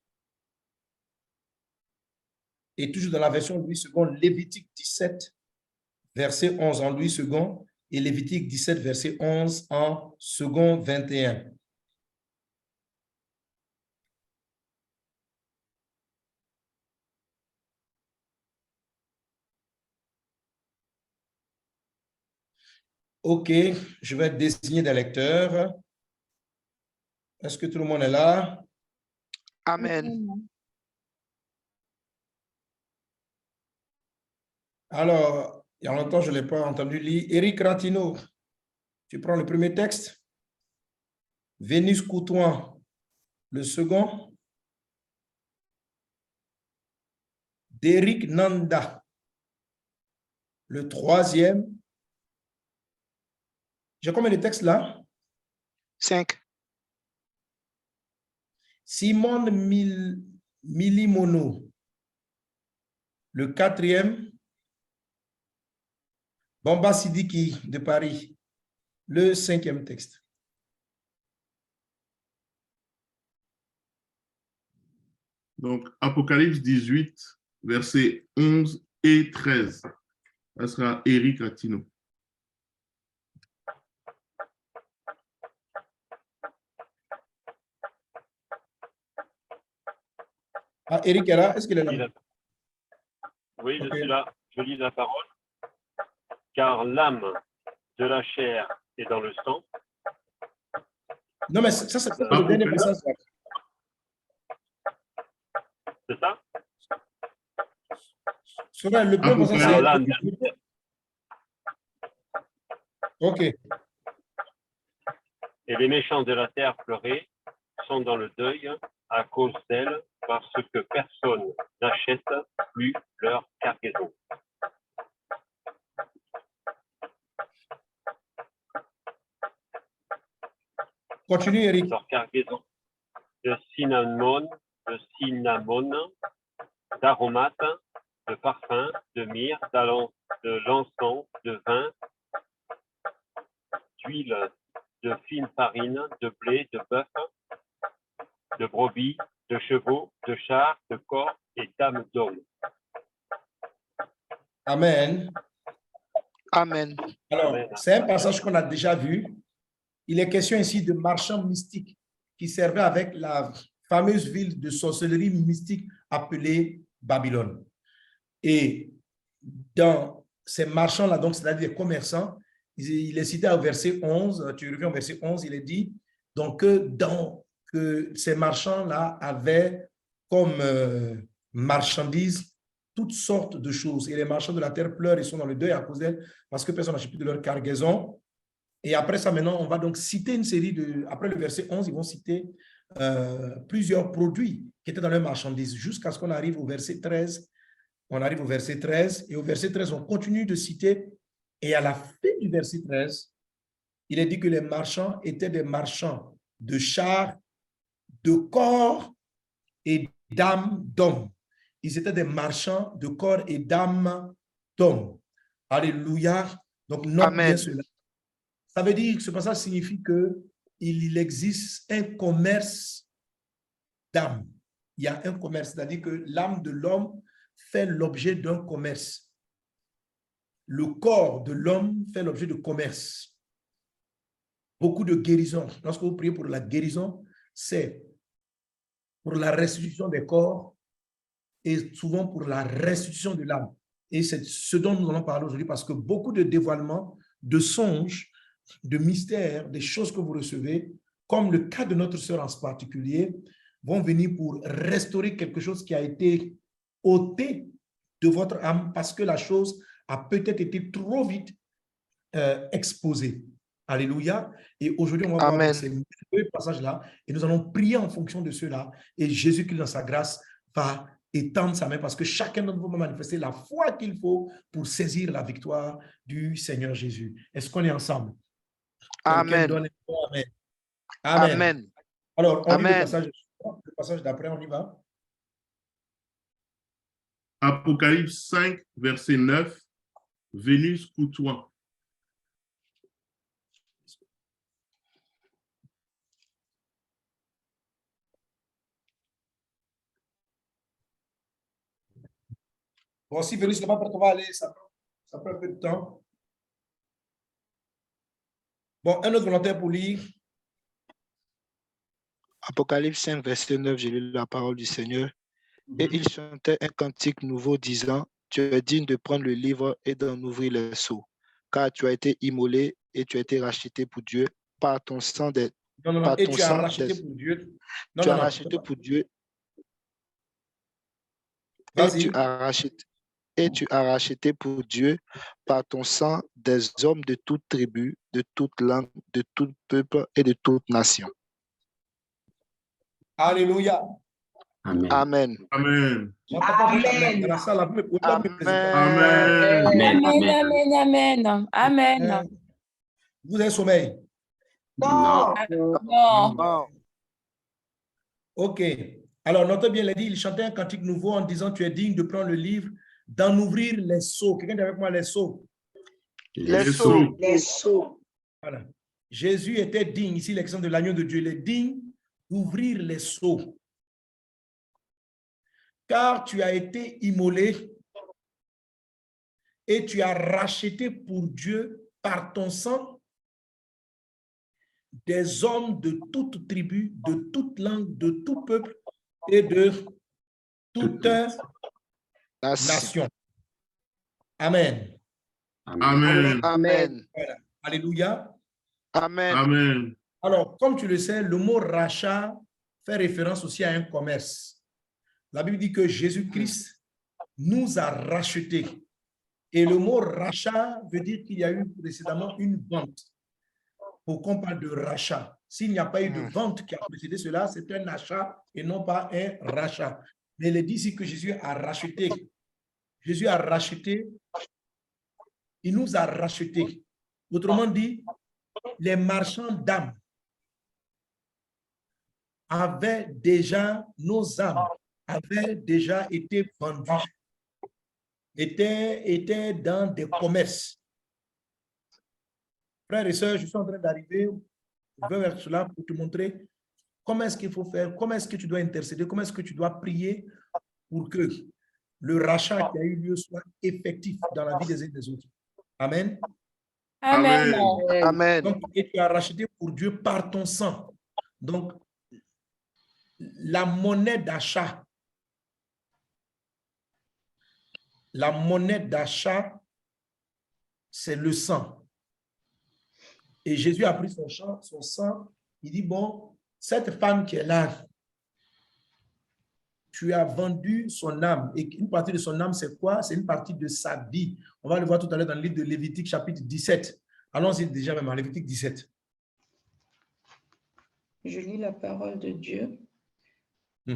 Et toujours dans la version Louis II, Lévitique 17, verset 11 en Louis II et Lévitique 17, verset 11 en second 21. OK, je vais désigner des lecteurs. Est-ce que tout le monde est là? Amen. Alors, il y a longtemps, je ne l'ai pas entendu lire. Éric Ratino, tu prends le premier texte. Vénus Coutouin, le second. D'Éric Nanda, le troisième. J'ai combien de textes là? 5. Simone Milimono, le quatrième. Bamba Sidiki de Paris, le cinquième texte. Donc, Apocalypse 18, versets 11 et 13. Ça sera Éric Ratino. Ah, Éric est là? Est-ce qu'il est là? Oui, je suis là. Je lis la parole. Car l'âme de la chair est dans le sang. Non, mais ça c'est le dernier passage. C'est ça? Le premier passage, c'est... OK. Et les méchants de la terre pleurés sont dans le deuil à cause d'elle, parce que personne n'achète plus leur cargaison. Continue, Eric. Leur cargaison de cinnamon, d'aromates, de parfums, de myrrhe, de l'encens, de vin, d'huile, de fine farine, de blé, de bœuf, de brebis, de chevaux, de chars, de corps et d'âmes d'hommes. Amen. Amen. Alors, c'est un passage qu'on a déjà vu. Il est question ici de marchands mystiques qui servaient avec la fameuse ville de sorcellerie mystique appelée Babylone. Et dans ces marchands-là, donc c'est-à-dire les commerçants, il est cité au verset 11, tu reviens au verset 11, il est dit donc que ces marchands-là avaient comme marchandises toutes sortes de choses. Et les marchands de la terre pleurent et sont dans le deuil à cause d'elles parce que personne n'achète plus de leur cargaison. Et après ça, maintenant, on va donc citer une série de... Après le verset 11, ils vont citer plusieurs produits qui étaient dans leurs marchandises jusqu'à ce qu'on arrive au verset 13. On arrive au verset 13 et au verset 13, on continue de citer. Et à la fin du verset 13, il est dit que les marchands étaient des marchands de chars, de corps et d'âmes d'hommes. Ils étaient des marchands de corps et d'âmes d'hommes. Alléluia. Donc, note bien cela. Ça veut dire que ce passage signifie qu'il existe un commerce d'âme. Il y a un commerce, c'est-à-dire que l'âme de l'homme fait l'objet d'un commerce. Le corps de l'homme fait l'objet de commerce. Beaucoup de guérisons. Lorsque vous priez pour la guérison, c'est pour la restitution des corps et souvent pour la restitution de l'âme. Et c'est ce dont nous allons parler aujourd'hui parce que beaucoup de dévoilements, de songes, de mystères, des choses que vous recevez, comme le cas de notre sœur en particulier, vont venir pour restaurer quelque chose qui a été ôté de votre âme parce que la chose a peut-être été trop vite exposée. Alléluia. Et aujourd'hui, on va voir ces deux passages-là et nous allons prier en fonction de ceux-là. Et Jésus-Christ, dans sa grâce, va étendre sa main parce que chacun d'entre vous va manifester la foi qu'il faut pour saisir la victoire du Seigneur Jésus. Est-ce qu'on est ensemble? Amen. Amen. Amen. Alors, on lit le passage d'après, on y va. Apocalypse 5, verset 9, Vénus Coutouin. Bon, si Vénus n'est pas prête, on va aller, ça prend un peu de temps. Bon, un autre volontaire pour lire. Apocalypse 5, verset 9, j'ai lu la parole du Seigneur. Et il chantait un cantique nouveau disant, tu es digne de prendre le livre et d'en ouvrir les sceaux, car tu as été immolé et tu as été racheté pour Dieu par ton sang Non, non, non. par Et ton tu as sang racheté des... pour Dieu. Non, Tu non, as non. racheté pour Dieu et Vas-y. tu as racheté pour Dieu par ton sang des hommes de toute tribu, de toute langue, de tout peuple et de toute nation. Alléluia. Amen. Amen. J'entends pas votre amen. Dans la salle, vous pouvez pas me présenter. Amen. Amen, amen, amen. Amen. Vous avez sommeil? Non. Non. Ok. Alors, notez bien, il a dit, il chantait un cantique nouveau en disant, tu es digne de prendre le livre, d'en ouvrir les sceaux. Quelqu'un dit avec moi les sceaux? Les sceaux. Les sceaux. Voilà. Jésus était digne, ici l'exemple de l'agneau de Dieu, il est digne d'ouvrir les sceaux. Car tu as été immolé et tu as racheté pour Dieu par ton sang des hommes de toute tribu, de toute langue, de tout peuple et de toute nation. Amen. Amen. Amen. Voilà. Alléluia. Amen. Amen. Alors, comme tu le sais, le mot rachat fait référence aussi à un commerce. La Bible dit que Jésus-Christ nous a rachetés. Et le mot rachat veut dire qu'il y a eu précédemment une vente. Pour qu'on parle de rachat. S'il n'y a pas eu de vente qui a précédé cela, c'est un achat et non pas un rachat. Mais il dit ici que Jésus a racheté. Jésus a racheté. Il nous a rachetés. Autrement dit, les marchands d'âmes avaient déjà, nos âmes avaient déjà été vendues, étaient dans des commerces. Frères et sœurs, je suis en train d'arriver vers cela pour te montrer comment est-ce qu'il faut faire, comment est-ce que tu dois intercéder, comment est-ce que tu dois prier pour que le rachat qui a eu lieu soit effectif dans la vie des uns et des autres. Amen. Amen. Amen. Donc, et tu as racheté pour Dieu par ton sang. Donc, la monnaie d'achat, c'est le sang. Et Jésus a pris son sang. Il dit, bon, cette femme qui est là, tu as vendu son âme. Et une partie de son âme, c'est quoi? C'est une partie de sa vie. On va le voir tout à l'heure dans le livre de Lévitique, chapitre 17. Allons-y déjà même en Lévitique 17. Je lis la parole de Dieu.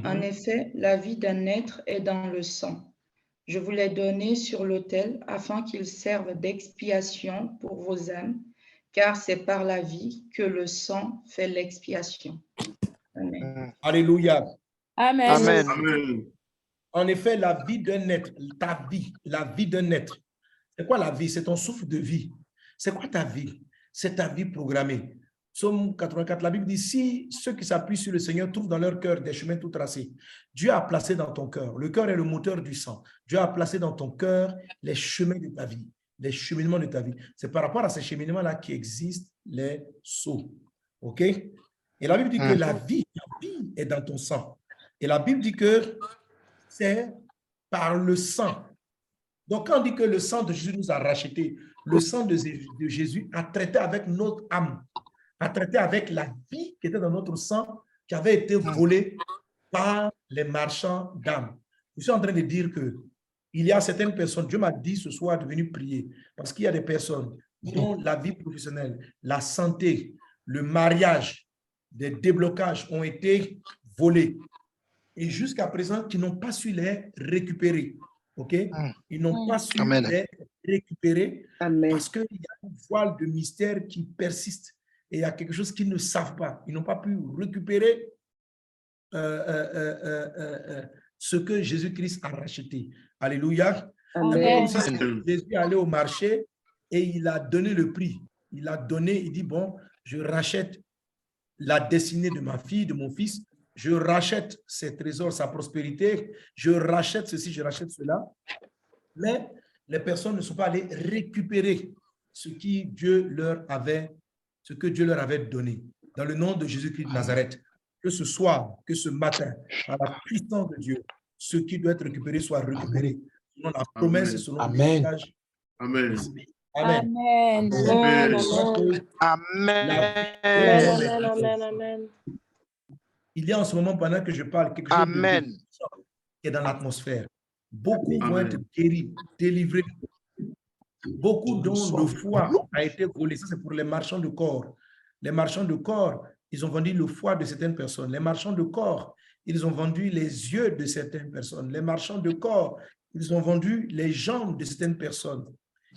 En effet, la vie d'un être est dans le sang. Je vous l'ai donné sur l'autel afin qu'il serve d'expiation pour vos âmes, car c'est par la vie que le sang fait l'expiation. Amen. Alléluia. Amen. Amen. Amen. En effet, la vie d'un être, ta vie, la vie d'un être. C'est quoi la vie? C'est ton souffle de vie. C'est quoi ta vie? C'est ta vie programmée. Psaume 84, la Bible dit, si ceux qui s'appuient sur le Seigneur trouvent dans leur cœur des chemins tout tracés, Dieu a placé dans ton cœur, le cœur est le moteur du sang, Dieu a placé dans ton cœur les chemins de ta vie, les cheminements de ta vie. C'est par rapport à ces cheminements-là qu'existent les sceaux. OK? Et la Bible dit que la vie est dans ton sang. Et la Bible dit que c'est par le sang. Donc, quand on dit que le sang de Jésus nous a rachetés, le sang de Jésus a traité avec notre âme, a traité avec la vie qui était dans notre sang, qui avait été volée par les marchands d'âmes. Je suis en train de dire que il y a certaines personnes, Dieu m'a dit ce soir de venir prier, parce qu'il y a des personnes dont la vie professionnelle, la santé, le mariage, des déblocages ont été volés. Et jusqu'à présent, qui n'ont pas su les récupérer. OK? Ils n'ont pas su les récupérer parce qu'il y a une voile de mystère qui persiste. Et il y a quelque chose qu'ils ne savent pas. Ils n'ont pas pu récupérer ce que Jésus-Christ a racheté. Alléluia. Amen. Jésus est allé au marché et il a donné le prix. Il a donné, il dit, bon, je rachète la destinée de ma fille, de mon fils. Je rachète ses trésors, sa prospérité. Je rachète ceci, je rachète cela. Mais les personnes ne sont pas allées récupérer ce que Dieu leur avait donné. Dans le nom de Jésus-Christ de Nazareth, que ce soir, que ce matin, à la puissance de Dieu, ce qui doit être récupéré soit récupéré. Selon la promesse et selon le message. Amen. Amen. Amen. Amen. Amen. Il y a en ce moment, pendant que je parle, quelque chose Amen. qui est dans l'atmosphère. Beaucoup vont Amen. être guéris, délivrés. Beaucoup dont le foie a été volé. Ça, c'est pour les marchands de corps. Les marchands de corps, ils ont vendu le foie de certaines personnes. Les marchands de corps, ils ont vendu les yeux de certaines personnes. Les marchands de corps, ils ont vendu les jambes de certaines personnes.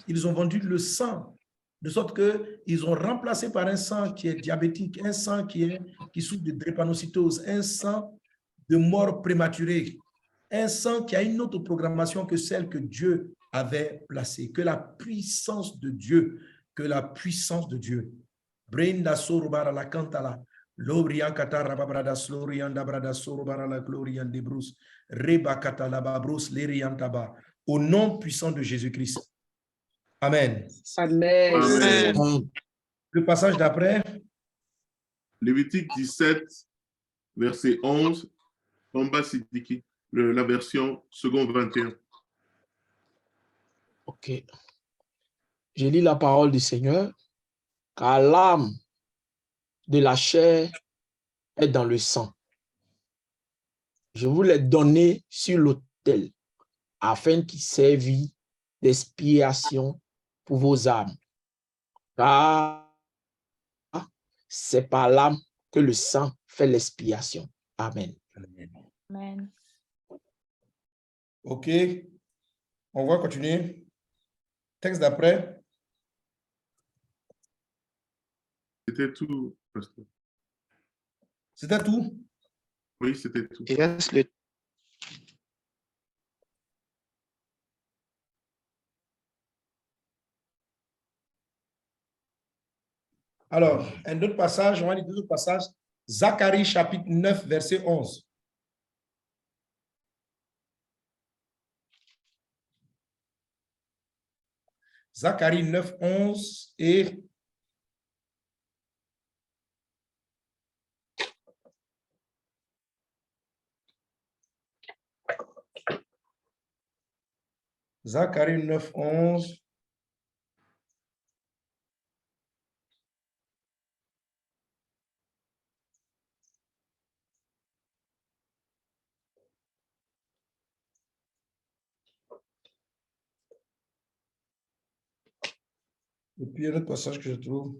Ils ont vendu le sang, de sorte qu'ils ont remplacé par un sang qui est diabétique, un sang qui souffre de drépanocytose, un sang de mort prématurée, un sang qui a une autre programmation que celle que Dieu avait placée. Que la puissance de Dieu, Brenda sorubara la cantala, Lorian katara babrada slorian dabrada sorubara la glorian de Bruce, Reba katala babrus lerian taba, au nom puissant de Jésus-Christ. Amen. Amen. Amen. Le passage d'après. Lévitique 17, verset 11, Bamba Sidiki, la version second 21. Ok. Je lis la parole du Seigneur. Car l'âme de la chair est dans le sang. Je vous l'ai donné sur l'autel afin qu'il serve d'expiation pour vos âmes. Car c'est par l'âme que le sang fait l'expiation. Amen. Amen. OK. On va continuer. Texte d'après. C'était tout, pasteur. C'était tout? Oui, c'était tout. Yes, le... Alors, un autre passage, on va lire deux autres passages. Zacharie chapitre 9, verset 11. Zacharie 9, 11 et Zacharie 9, 11. Et puis, il y a un autre passage que je trouve.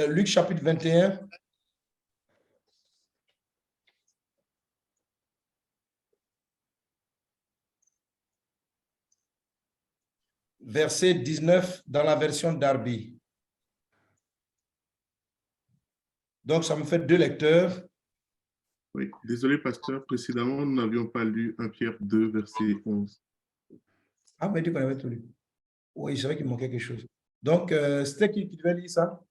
Luc chapitre 21. Verset 19 dans la version Darby. Donc, ça me fait deux lecteurs. Oui, désolé, pasteur. Précédemment, nous n'avions pas lu 1 Pierre 2, verset 11. Ah, mais tu qu'on avait tout lu. Oui, c'est vrai qu'il manquait quelque chose. Donc, c'était qui devait lire ça?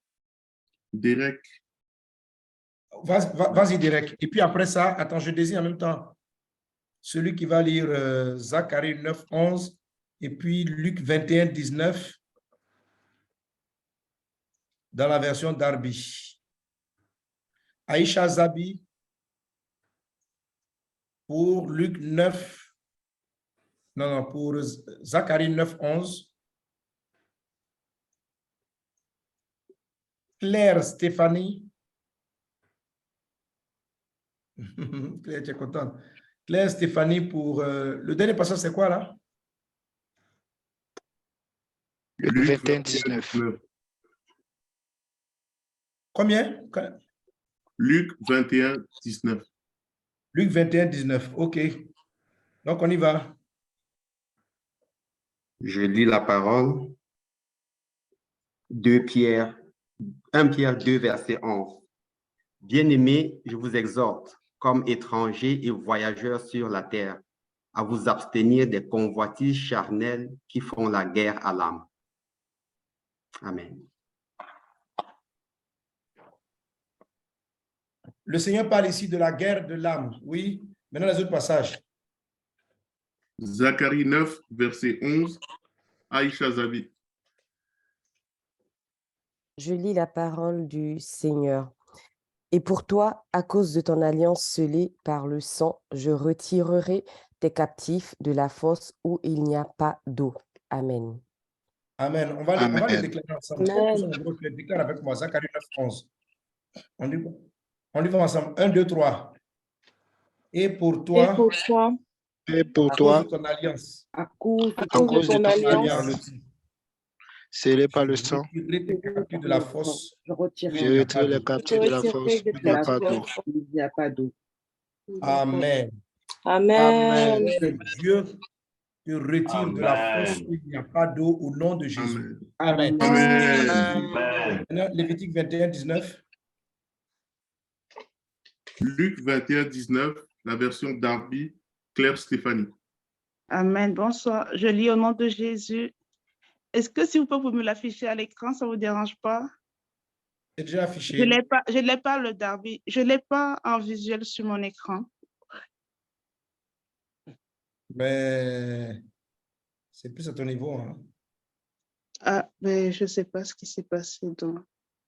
Derek. Vas-y, Derek. Et puis après ça, attends, je désigne en même temps celui qui va lire Zacharie 9, 11 et puis Luc 21, 19 dans la version Darby. Aïcha Zabi pour Luc 9, non, pour Zacharie 9, 11. Claire Stéphanie. Claire, tu es contente. Claire Stéphanie pour... le dernier passage, c'est quoi là? Luc 21, 19. Combien? Luc 21, 19. Luc 21, 19. OK. Donc, on y va. Je lis la parole. 1 Pierre 2, verset 11. Bien-aimés, je vous exhorte, comme étrangers et voyageurs sur la terre, à vous abstenir des convoitises charnelles qui font la guerre à l'âme. Amen. Le Seigneur parle ici de la guerre de l'âme. Oui. Maintenant, les autres passages. Zacharie 9, verset 11. Aïcha Zabi. Je lis la parole du Seigneur. Et pour toi, à cause de ton alliance scellée par le sang, je retirerai tes captifs de la fosse où il n'y a pas d'eau. Amen. Amen. On va le déclarer ensemble. Déclare avec moi, Zacharie 9, 11. On y va ensemble. 1, 2, 3. Et pour toi, et pour à toi, cause de ton alliance, à cause de ton alliance, scellé par le sang, je retirerai tes captifs de la fosse. je retire les captifs de la fosse, il n'y a pas d'eau. Il n'y a pas d'eau. Amen. Amen. Que Dieu te retire de la fosse où il n'y a pas d'eau au nom de Jésus. Amen. Maintenant, Lévitique 21, 19. Luc 21, 19, la version Darby, Claire Stéphanie. Amen. Bonsoir. Je lis au nom de Jésus. Est-ce que si vous pouvez me l'afficher à l'écran, ça ne vous dérange pas? C'est déjà affiché. Je ne l'ai pas le Darby. Je ne l'ai pas en visuel sur mon écran. Mais c'est plus à ton niveau. Hein. Ah, mais je ne sais pas ce qui s'est passé. Donc,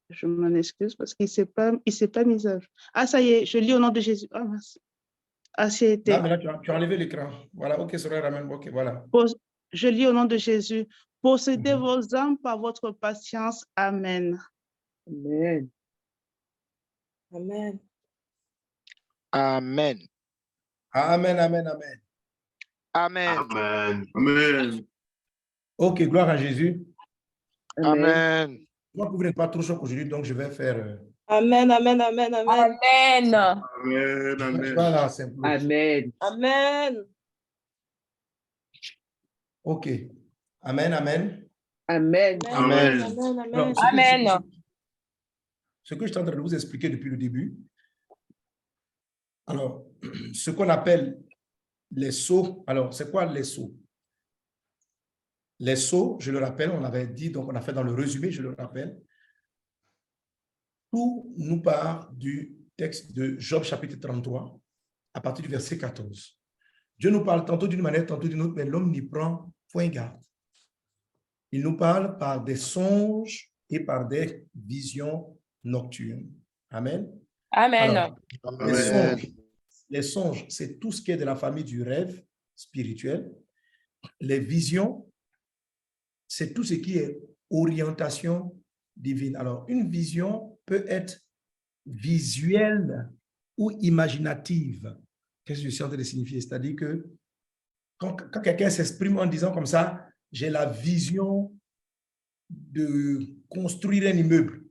je m'en excuse parce qu'il ne s'est pas mis à jour. Ah, ça y est, je lis au nom de Jésus. Ah, merci. Ah, c'était. Ah, mais là, tu as enlevé l'écran. Voilà, ok, ça ramène. Ok, voilà. Je lis au nom de Jésus. Possédez vos âmes par votre patience. Amen. Amen. Amen. Amen. Amen, amen, amen. Amen. Amen. Amen. Ok, gloire à Jésus. Amen. Moi, vous n'êtes pas trop choc aujourd'hui, donc je vais faire. Amen, amen, amen, amen. Amen. Amen, amen. Voilà, c'est bon. Amen. Amen. Ok. Amen, amen. Amen. Amen. Amen. Amen. Ce que je suis en train de vous expliquer depuis le début. Alors, ce qu'on appelle les sceaux. Alors, c'est quoi les sceaux? Les sceaux, je le rappelle, on avait dit, donc on a fait dans le résumé, je le rappelle. Tout nous part du texte de Job chapitre 33, à partir du verset 14. Dieu nous parle tantôt d'une manière, tantôt d'une autre, mais l'homme n'y prend point garde. Il nous parle par des songes et par des visions nocturnes. Amen. Amen. Alors, les songes, c'est tout ce qui est de la famille du rêve spirituel. Les visions, c'est tout ce qui est orientation divine. Alors, une vision peut être visuelle ou imaginative. Qu'est-ce que je suis en train de signifier? C'est-à-dire que quand quelqu'un s'exprime en disant comme ça, j'ai la vision de construire un immeuble.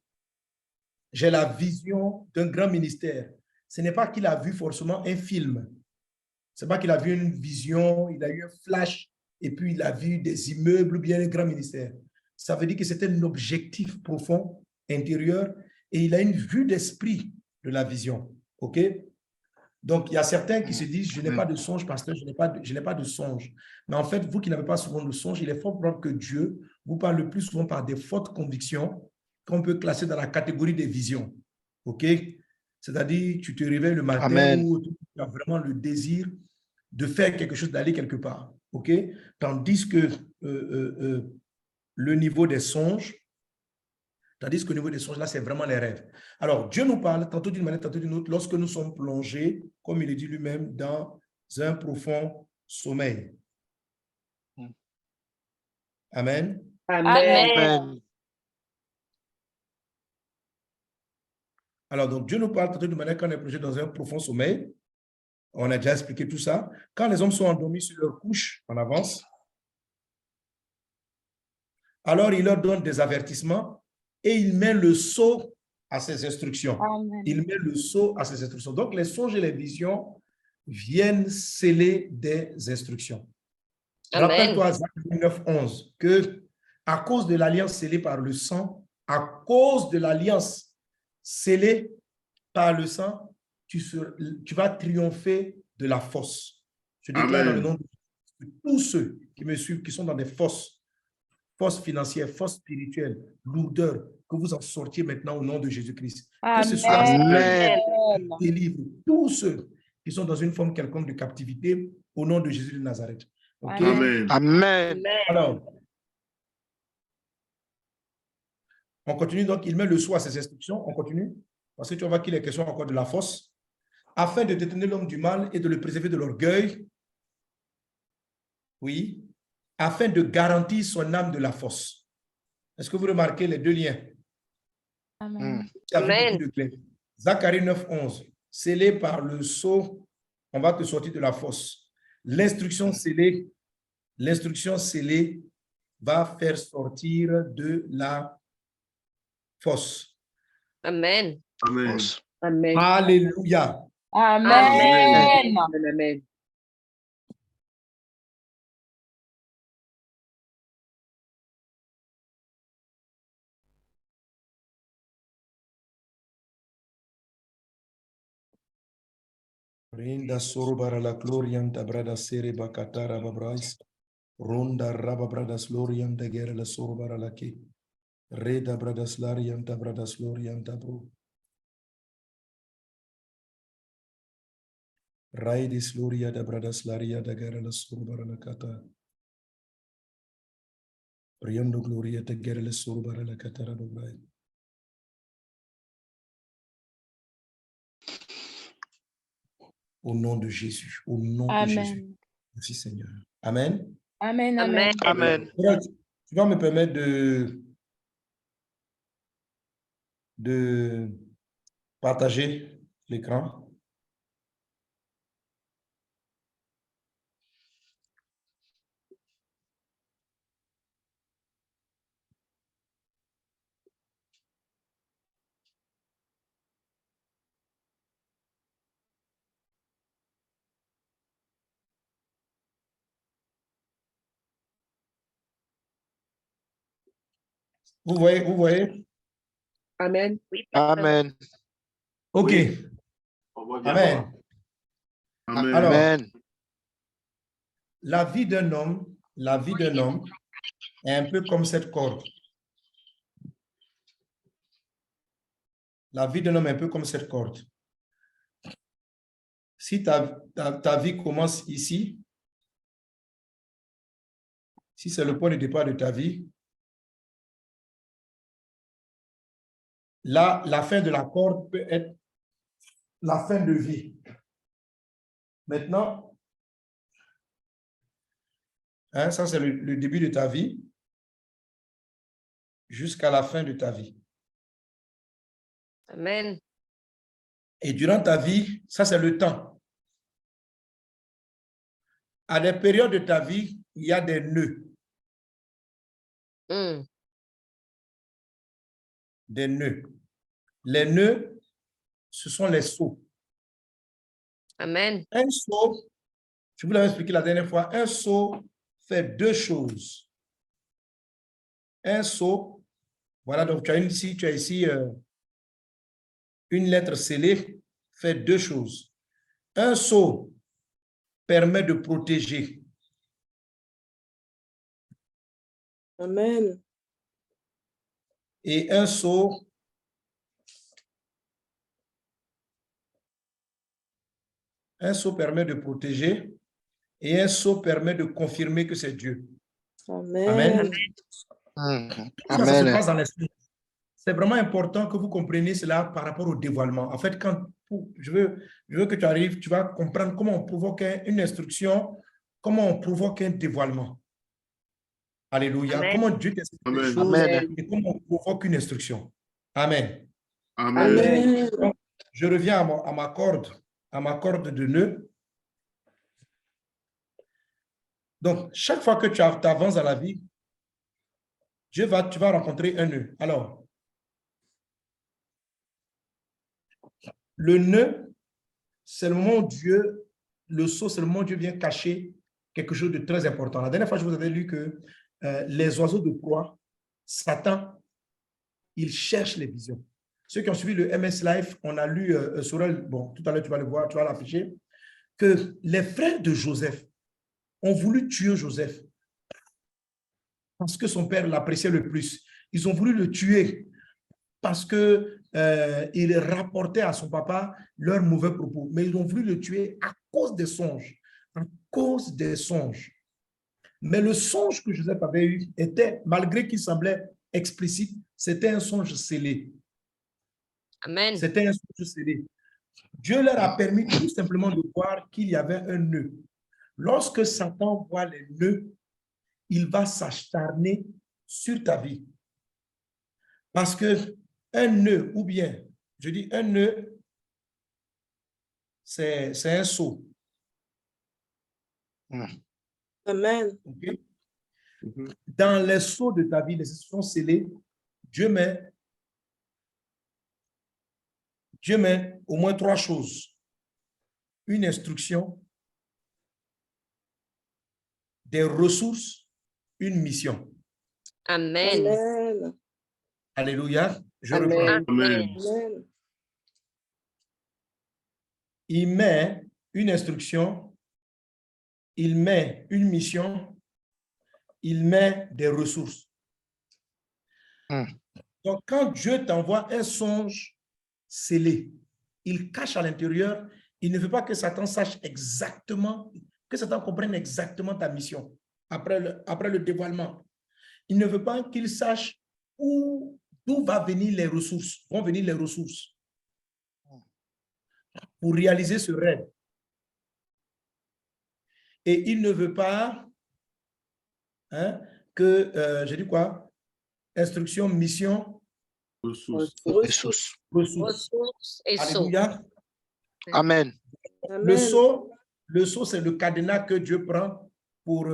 J'ai la vision d'un grand ministère. Ce n'est pas qu'il a vu forcément un film. Ce n'est pas qu'il a vu une vision, il a eu un flash et puis il a vu des immeubles ou bien un grand ministère. Ça veut dire que c'est un objectif profond, intérieur, et il a une vue d'esprit de la vision. OK? Donc, il y a certains qui se disent, je n'ai pas de songe, pasteur, je n'ai pas de songe. Mais en fait, vous qui n'avez pas souvent de songe, il est fort probable que Dieu vous parle le plus souvent par des fortes convictions qu'on peut classer dans la catégorie des visions. OK? C'est-à-dire, tu te réveilles le matin où tu as vraiment le désir de faire quelque chose, d'aller quelque part. OK? Tandis que le niveau des songes, là, c'est vraiment les rêves. Alors, Dieu nous parle tantôt d'une manière, tantôt d'une autre, lorsque nous sommes plongés, comme il le dit lui-même, dans un profond sommeil. Amen. Amen. Alors, donc, Dieu nous parle tantôt d'une manière quand on est plongé dans un profond sommeil. On a déjà expliqué tout ça. Quand les hommes sont endormis sur leur couche, on avance. Alors, il leur donne des avertissements et il met le sceau à ses instructions. Amen. Il met le sceau à ses instructions. Donc, les songes et les visions viennent sceller des instructions. Rappelle-toi, Zacharie 9, 11, que à cause de l'alliance scellée par le sang, à cause de l'alliance scellée par le sang, tu vas triompher de la fosse. Je déclare dans le nom de tous ceux qui me suivent, qui sont dans des fosses financières, fosses spirituelles, lourdeurs, que vous en sortiez maintenant au nom de Jésus-Christ. Que ce soit délivre tous ceux qui sont dans une forme quelconque de captivité au nom de Jésus de Nazareth. Okay? Amen. Amen. Alors, on continue donc, il met le sceau à ses instructions, on continue, parce que tu vas voir qu'il est question encore de la fosse, afin de détenir l'homme du mal et de le préserver de l'orgueil, oui, afin de garantir son âme de la fosse. Est-ce que vous remarquez les deux liens? Amen. Zacharie 9, 11, scellé par le sceau, on va te sortir de la fosse. L'instruction scellée va faire sortir de la fosse. Amen. Amen. Amen. Alléluia. Amen. Amen. Amen. Rinda sorobara la glorianta brada sere bakatara babrais. Ronda rababradas lorianta gera la sorobara la ke. Reda bradas larianta bradas lorianta bro. Raidis loria da bradas laria da gera la sorobara la kata. Riando gloria da gera la sorobara la katara babrai. Au nom de Jésus, au nom de Jésus. Merci Seigneur. Amen. Amen. Amen. Amen. Tu vas me permettre de partager l'écran. Vous voyez? Amen. Amen. OK. Amen. Amen. Alors, Amen. la vie d'un homme est un peu comme cette corde. La vie d'un homme est un peu comme cette corde. Si ta vie commence ici, si c'est le point de départ de ta vie, là, la fin de la corde peut être la fin de vie. Maintenant, hein, ça c'est le début de ta vie jusqu'à la fin de ta vie. Amen. Et durant ta vie, ça c'est le temps. À des périodes de ta vie, il y a des nœuds. Des nœuds. Les nœuds, ce sont les sceaux. Amen. Un sceau, je vous l'avais expliqué la dernière fois, un sceau fait deux choses. Un sceau, voilà, donc tu as ici une lettre scellée, fait deux choses. Un sceau permet de protéger. Amen. Et un sceau permet de protéger et un sceau permet de confirmer que c'est Dieu. Amen. Amen. Ça se Amen. passe dans l'esprit. C'est vraiment important que vous compreniez cela par rapport au dévoilement. En fait, je veux que tu arrives, tu vas comprendre comment on provoque une instruction, comment on provoque un dévoilement. Alléluia. Amen. Comment Dieu t'explique les choses Amen. et comment on provoque une instruction. Amen. Amen. Amen. Donc, je reviens à ma corde de nœud. Donc, chaque fois que tu avances dans la vie, tu vas rencontrer un nœud. Alors, le nœud, c'est le moment où Dieu, le sceau, c'est le moment où Dieu vient cacher quelque chose de très important. La dernière fois, je vous avais lu que les oiseaux de proie, Satan, il cherche les visions. ceux qui ont suivi le MS Live, on a lu, Sorel, bon, tout à l'heure tu vas le voir, tu vas l'afficher, que les frères de Joseph ont voulu tuer Joseph parce que son père l'appréciait le plus. Ils ont voulu le tuer parce qu'il rapportait à son papa leurs mauvais propos. Mais ils ont voulu le tuer à cause des songes. À cause des songes. Mais le songe que Joseph avait eu était, malgré qu'il semblait explicite, c'était un songe scellé. Amen. C'était un songe scellé. Dieu leur a permis tout simplement de voir qu'il y avait un nœud. Lorsque Satan voit les nœuds, il va s'acharner sur ta vie. Parce que un nœud, ou bien, je dis un nœud, c'est un seau. Amen. Okay? Dans les seaux de ta vie, les instructions scellées, Dieu met au moins 3 choses. Une instruction, des ressources, une mission. Amen. Amen. Alléluia. Je Amen. reprends. Amen. Il met une instruction, il met une mission, il met des ressources. Donc, quand Dieu t'envoie un songe scellé, il cache à l'intérieur, il ne veut pas que Satan sache exactement, que Satan comprenne exactement ta mission après le dévoilement. Il ne veut pas qu'il sache d'où vont venir les ressources pour réaliser ce rêve. Et il ne veut pas que, je dis quoi? Instruction, mission, Ressources. Ressources et sceaux. Alléluia. Amen. Le sceau, c'est le cadenas que Dieu prend pour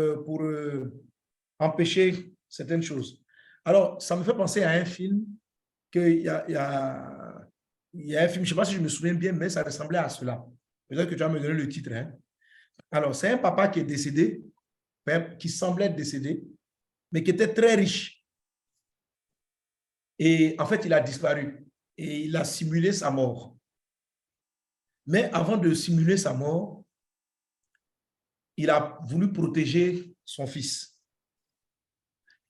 empêcher certaines choses. Alors, ça me fait penser à un film, il y a un film, je ne sais pas si je me souviens bien, mais ça ressemblait à cela. Peut-être que tu vas me donner le titre. Alors, c'est un papa qui est décédé, qui semblait être décédé, mais qui était très riche. Et en fait, il a disparu et il a simulé sa mort. Mais avant de simuler sa mort, il a voulu protéger son fils.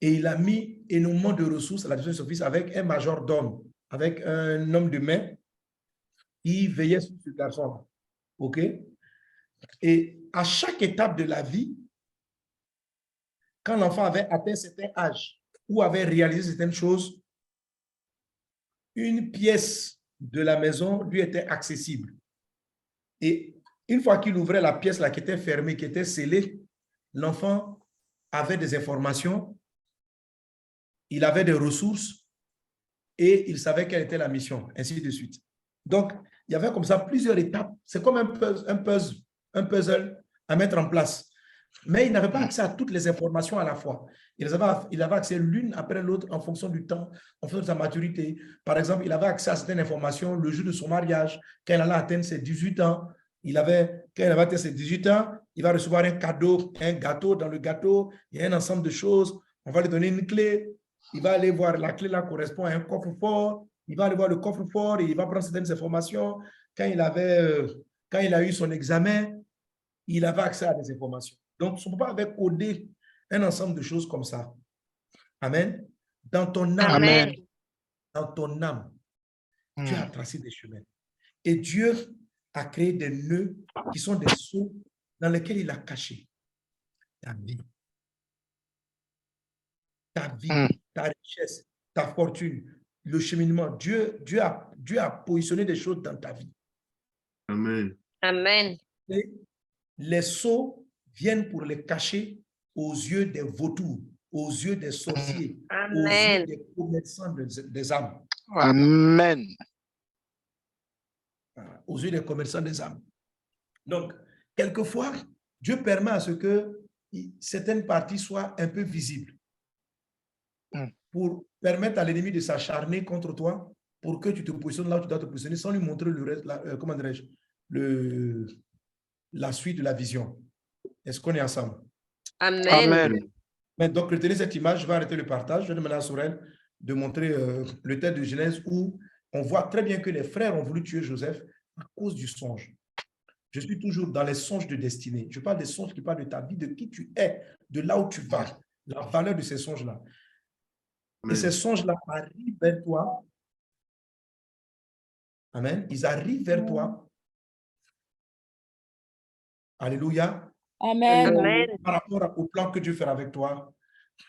Et il a mis énormément de ressources à la disposition de son fils avec un majordome, avec un homme de main qui veillait sur ce garçon. OK? Et à chaque étape de la vie, quand l'enfant avait atteint un certain âge ou avait réalisé certaines choses, une pièce de la maison lui était accessible. Et une fois qu'il ouvrait la pièce là, qui était fermée, qui était scellée, l'enfant avait des informations, il avait des ressources et il savait quelle était la mission, ainsi de suite. Donc, il y avait comme ça plusieurs étapes. C'est comme un puzzle à mettre en place. Mais il n'avait pas accès à toutes les informations à la fois. Il avait accès l'une après l'autre en fonction du temps, en fonction de sa maturité. Par exemple, il avait accès à certaines informations le jour de son mariage, quand il allait atteindre ses 18 ans. Quand il avait atteint ses 18 ans, il va recevoir un cadeau, un gâteau. Dans le gâteau, il y a un ensemble de choses. On va lui donner une clé. Il va aller voir, la clé là correspond à un coffre-fort. Il va aller voir le coffre-fort et il va prendre certaines informations. Quand il a eu son examen, il avait accès à des informations. Donc, son papa avait codé un ensemble de choses comme ça. Amen. Dans ton âme, Amen. dans ton âme, Dieu a tracé des chemins. Et Dieu a créé des nœuds qui sont des sceaux dans lesquels il a caché ta vie. Ta vie, ta richesse, ta fortune, le cheminement. Dieu a positionné des choses dans ta vie. Amen. Amen. Et les sceaux viennent pour les cacher aux yeux des vautours, aux yeux des sorciers, aux yeux des commerçants des âmes. Amen. Aux yeux des commerçants des âmes. Donc, quelquefois, Dieu permet à ce que certaines parties soient un peu visibles pour permettre à l'ennemi de s'acharner contre toi pour que tu te positionnes là où tu dois te positionner sans lui montrer le reste, comment dirais-je, la suite de la vision. Est-ce qu'on est ensemble? Amen. Amen. Mais donc, retenez cette image, je vais arrêter le partage. Je vais demander à Sorel de montrer le texte de Genèse où on voit très bien que les frères ont voulu tuer Joseph à cause du songe. Je suis toujours dans les songes de destinée. Je parle des songes qui parlent de ta vie, de qui tu es, de là où tu vas, la valeur de ces songes-là. Et ces songes-là arrivent vers toi. Amen. Ils arrivent vers toi. Alléluia. Amen. Amen. Par rapport au plan que Dieu fait avec toi,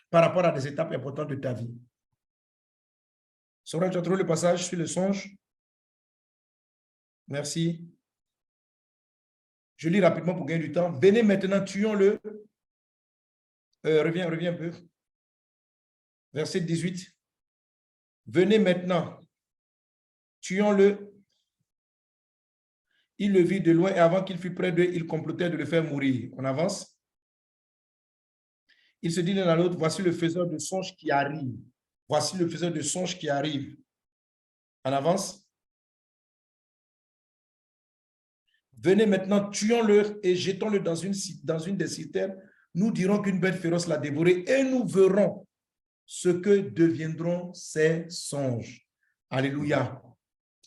par rapport à des étapes importantes de ta vie. Sora, tu as trouvé le passage sur le songe? Merci. Je lis rapidement pour gagner du temps. Venez maintenant, tuons-le. Reviens un peu. Verset 18. Venez maintenant, tuons-le. Il le vit de loin et avant qu'il fût près d'eux, il complotait de le faire mourir. On avance. Il se dit l'un à l'autre, voici le faiseur de songes qui arrive. Voici le faiseur de songes qui arrive. On avance. Venez maintenant, tuons-le et jetons-le dans une des citernes. Nous dirons qu'une bête féroce l'a dévoré et nous verrons ce que deviendront ces songes. Alléluia.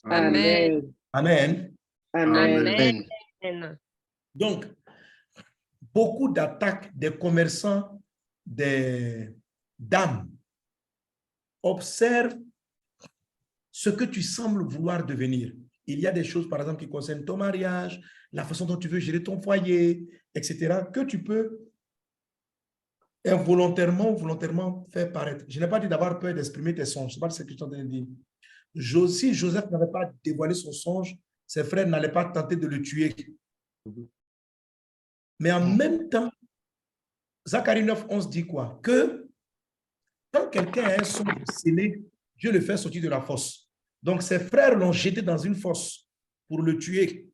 Amen. Amen. Amen. Amen. Donc, beaucoup d'attaques des commerçants d'âmes observent ce que tu sembles vouloir devenir. Il y a des choses, par exemple, qui concernent ton mariage, la façon dont tu veux gérer ton foyer, etc., que tu peux involontairement ou volontairement faire paraître. Je n'ai pas dit d'avoir peur d'exprimer tes songes. Ce n'est pas ce que je suis en train de dire. Si Joseph n'avait pas dévoilé son songe, ses frères n'allaient pas tenter de le tuer. Mais en même temps, Zacharie 9:11 dit quoi? Que quand quelqu'un a un songe scellé, Dieu le fait sortir de la fosse. Donc, ses frères l'ont jeté dans une fosse pour le tuer.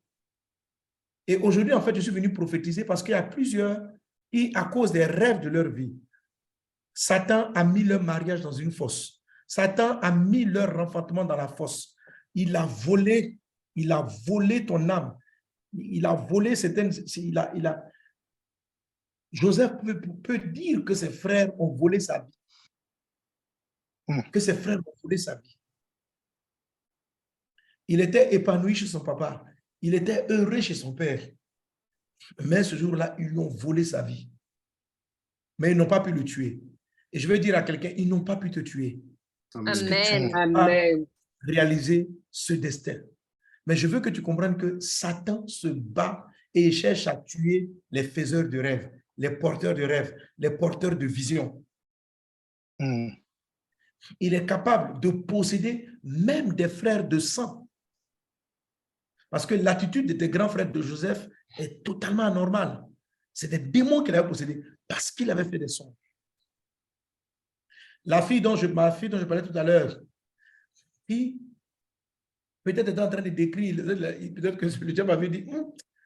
Et aujourd'hui, en fait, je suis venu prophétiser parce qu'il y a plusieurs qui, à cause des rêves de leur vie, Satan a mis leur mariage dans une fosse. Satan a mis leur enfantement dans la fosse. Il a volé ton âme. Il a volé certaines... Joseph peut dire que ses frères ont volé sa vie. Que ses frères ont volé sa vie. Il était épanoui chez son papa. Il était heureux chez son père. Mais ce jour-là, ils lui ont volé sa vie. Mais ils n'ont pas pu le tuer. Et je veux dire à quelqu'un, ils n'ont pas pu te tuer. Amen. Amen. Réaliser ce destin. Mais je veux que tu comprennes que Satan se bat et cherche à tuer les faiseurs de rêves, les porteurs de rêves, les porteurs de visions. Il est capable de posséder même des frères de sang. Parce que l'attitude de tes grands frères de Joseph est totalement anormale. C'est des démons qu'il avait possédés parce qu'il avait fait des songes. Ma fille dont je parlais tout à l'heure, qui peut-être était en train de décrire, peut-être que le diable avait dit,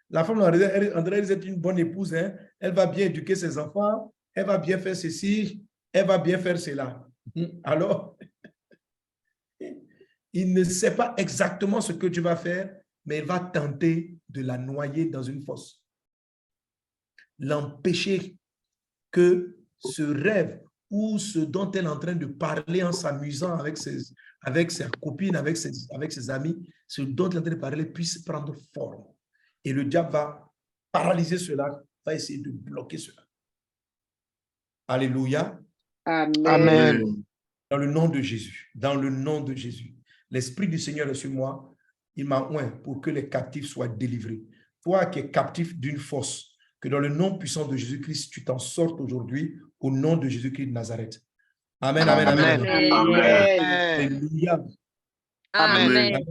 la femme en train d'être une bonne épouse, hein? Elle va bien éduquer ses enfants, elle va bien faire ceci, elle va bien faire cela. Alors, il ne sait pas exactement ce que Dieu va faire, mais il va tenter de la noyer dans une fosse. L'empêcher que ce rêve ou ce dont elle est en train de parler en s'amusant avec ses copines, avec ses amis, ce dont elle est en train de parler puisse prendre forme. Et le diable va paralyser cela, va essayer de bloquer cela. Alléluia. Amen. Dans le nom de Jésus. Dans le nom de Jésus. L'Esprit du Seigneur est sur moi. Il m'a oint pour que les captifs soient délivrés. Toi qui es captif d'une fosse, que dans le nom puissant de Jésus-Christ, tu t'en sortes aujourd'hui au nom de Jésus-Christ de Nazareth. Amen, amen, amen. Alléluia. Amen.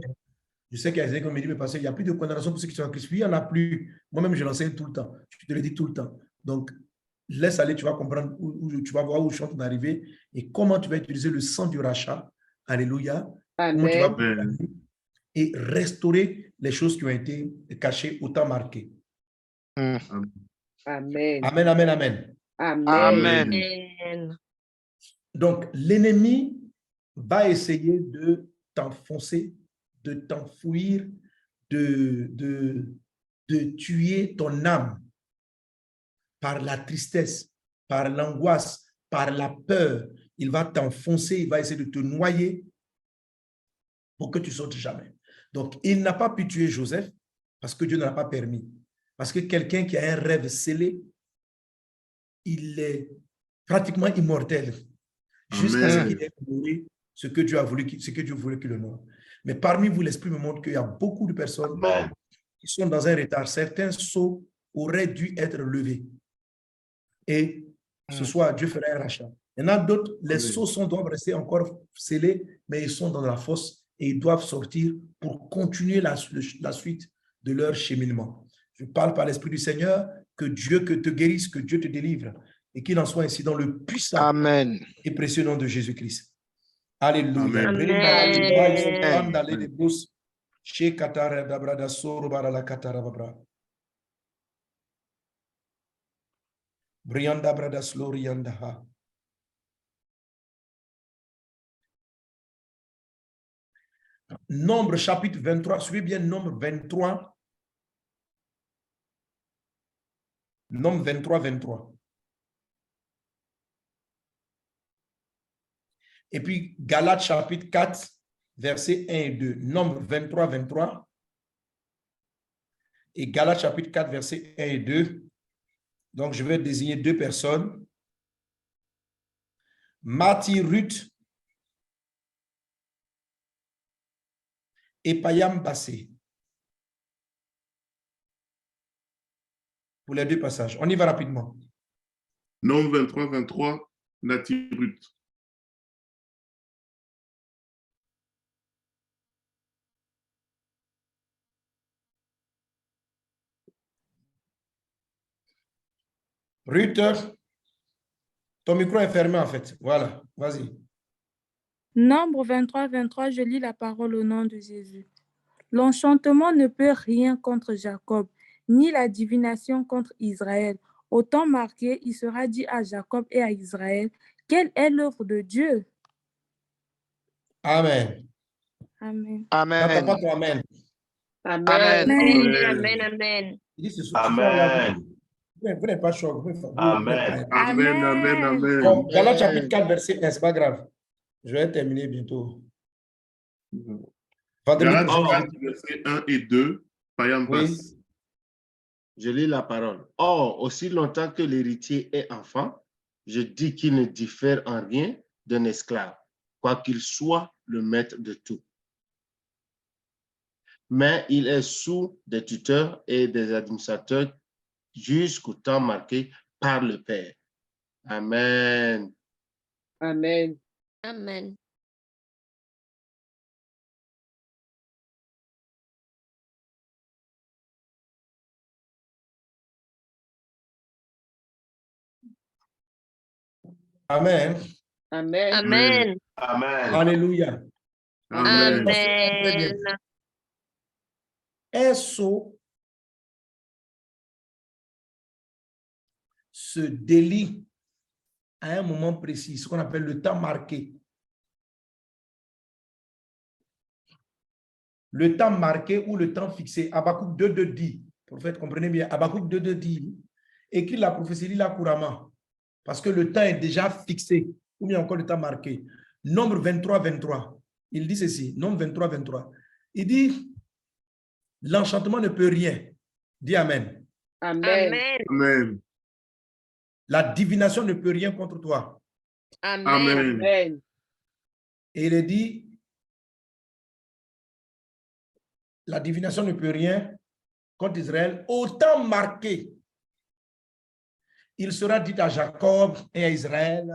Je sais qu'il y a des gens qui me disent, mais parce qu'il n'y a plus de condamnation pour ceux qui sont en Christ. Oui, il n'y en a plus. Moi-même, je l'enseigne tout le temps. Je te le dis tout le temps. Donc, laisse aller, tu vas comprendre, tu vas voir où je suis en train d'arriver et comment tu vas utiliser le sang du rachat. Alléluia. Comment tu vas et restaurer les choses qui ont été cachées au temps marqué. Amen. Amen, amen, amen. Amen. Donc, l'ennemi va essayer de t'enfoncer, de t'enfouir, de tuer ton âme par la tristesse, par l'angoisse, par la peur. Il va t'enfoncer, il va essayer de te noyer. pour que tu sautes jamais. Donc, il n'a pas pu tuer Joseph parce que Dieu ne l'a pas permis. Parce que quelqu'un qui a un rêve scellé, il est pratiquement immortel jusqu'à ce qu'il ait mouru ce que Dieu a voulu, ce que Dieu voulait qu'il le meure. Mais parmi vous, l'Esprit me montre qu'il y a beaucoup de personnes qui sont dans un retard. Certains sauts auraient dû être levés. Et ce soir, Dieu fera un rachat. Il y en a d'autres, les sauts doivent rester encore scellés, mais ils sont dans la fosse et ils doivent sortir pour continuer la suite de leur cheminement. Je parle par l'Esprit du Seigneur, que Dieu te guérisse, que Dieu te délivre et qu'il en soit ainsi dans le puissant et précieux nom de Jésus-Christ. Alléluia. Brianda brada slorianda. Nombre chapitre 23, suivez bien Nombre 23. Nombre 23, 23. Et puis Galates chapitre 4, versets 1 et 2. Nombre 23, 23. Et Galates chapitre 4, versets 1 et 2. Donc, je vais désigner deux personnes. Mati Ruth et Payam Bassé. Pour les deux passages. On y va rapidement. Nombre 23, 23, Nati Ruth. Ruth, ton micro est fermé en fait. Voilà, vas-y. Nombre 23, 23, je lis la parole au nom de Jésus. L'enchantement ne peut rien contre Jacob, ni la divination contre Israël. Au temps marqué, il sera dit à Jacob et à Israël, quelle est l'œuvre de Dieu? Amen. Amen. N'attends pas ton amen. Amen. Amen. Amen. Il dit, amen. Vous n'êtes pas choc. Amen. Amen. Amen. Amen. Bon, Galates chapitre 4, verset 1, c'est pas grave. Je vais terminer bientôt. Galates 4, verset 1 et 2, Payam Bass. Je lis la parole. Or, aussi longtemps que l'héritier est enfant, je dis qu'il ne diffère en rien d'un esclave, quoiqu'il soit le maître de tout. Mais il est sous des tuteurs et des administrateurs jusqu'au temps marqué par le Père. Amen. Amen. Amen. Amen. Amen. Amen. Amen. Alléluia. Amen. Un sceau se délie à un moment précis, ce qu'on appelle le temps marqué. Le temps marqué ou le temps fixé. Habakkuk 2.2 dit, prophète, comprenez bien, Habakkuk 2.2 dit, écrit la prophétie là couramment, parce que le temps est déjà fixé, ou bien encore le temps marqué. Nombre 23, 23, il dit ceci, Nombre 23, 23. Il dit, l'enchantement ne peut rien. Dis Amen. Amen. Amen. La divination ne peut rien contre toi. Amen. Amen. Et il est dit, la divination ne peut rien contre Israël. Au temps marqué, il sera dit à Jacob et à Israël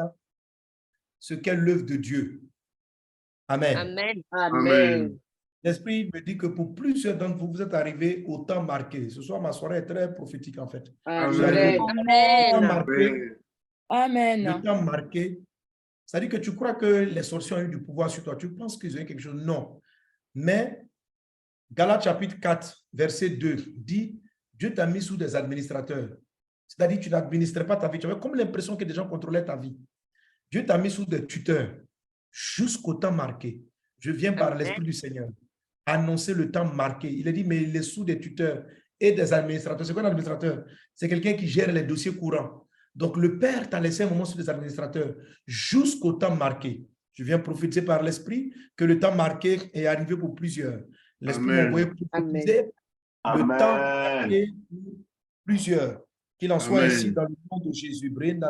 ce qu'est l'œuvre de Dieu. Amen. Amen. Amen. L'Esprit me dit que pour plusieurs d'entre vous, vous êtes arrivés au temps marqué. Ce soir, ma soirée est très prophétique en fait. Amen. Amen. Le temps marqué, ça dit que tu crois que les sorciers ont eu du pouvoir sur toi. Tu penses qu'ils ont eu quelque chose? Non. Mais Galates chapitre 4, verset 2 dit, Dieu t'a mis sous des administrateurs. C'est-à-dire que tu n'administrais pas ta vie. Tu avais comme l'impression que des gens contrôlaient ta vie. Dieu t'a mis sous des tuteurs jusqu'au temps marqué. Je viens par l'Esprit du Seigneur annoncer le temps marqué. Il a dit, mais il est sous des tuteurs et des administrateurs. C'est quoi un administrateur? C'est quelqu'un qui gère les dossiers courants. Donc, le Père t'a laissé un moment sous des administrateurs jusqu'au temps marqué. Je viens prophétiser par l'Esprit que le temps marqué est arrivé pour plusieurs. L'Esprit m'a envoyé pour prophétiser le temps marqué pour plusieurs. Qu'il en soit ainsi dans le nom de Jésus. Amen.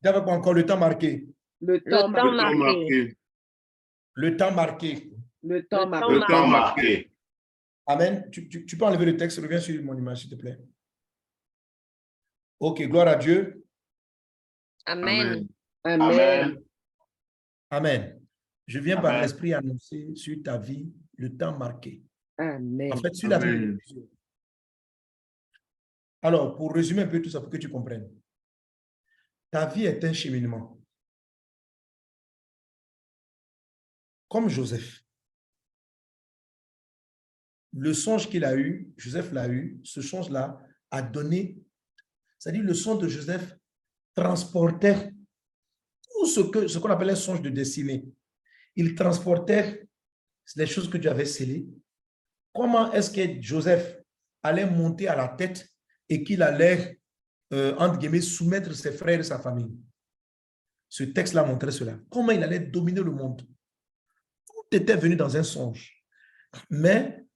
D'abord encore le temps marqué. Le temps marqué. Le temps marqué. Le temps marqué. Amen. Tu peux enlever le texte. Reviens sur mon image, s'il te plaît. Ok, gloire à Dieu. Amen. Amen. Amen. Je viens par l'Esprit annoncer sur ta vie le temps marqué. Amen. En fait, sur la vie de plusieurs. Alors, pour résumer un peu tout ça, pour que tu comprennes. Ta vie est un cheminement. Comme Joseph. Le songe qu'il a eu, Joseph l'a eu, ce songe-là a donné, c'est-à-dire le songe de Joseph transportait tout ce qu'on appelle un songe de destinée. Il transportait les choses que Dieu avait scellées. Comment est-ce que Joseph allait monter à la tête et qu'il allait, entre guillemets, soumettre ses frères et sa famille? Ce texte-là montrait cela. Comment il allait dominer le monde. Tout était venu dans un songe. Mais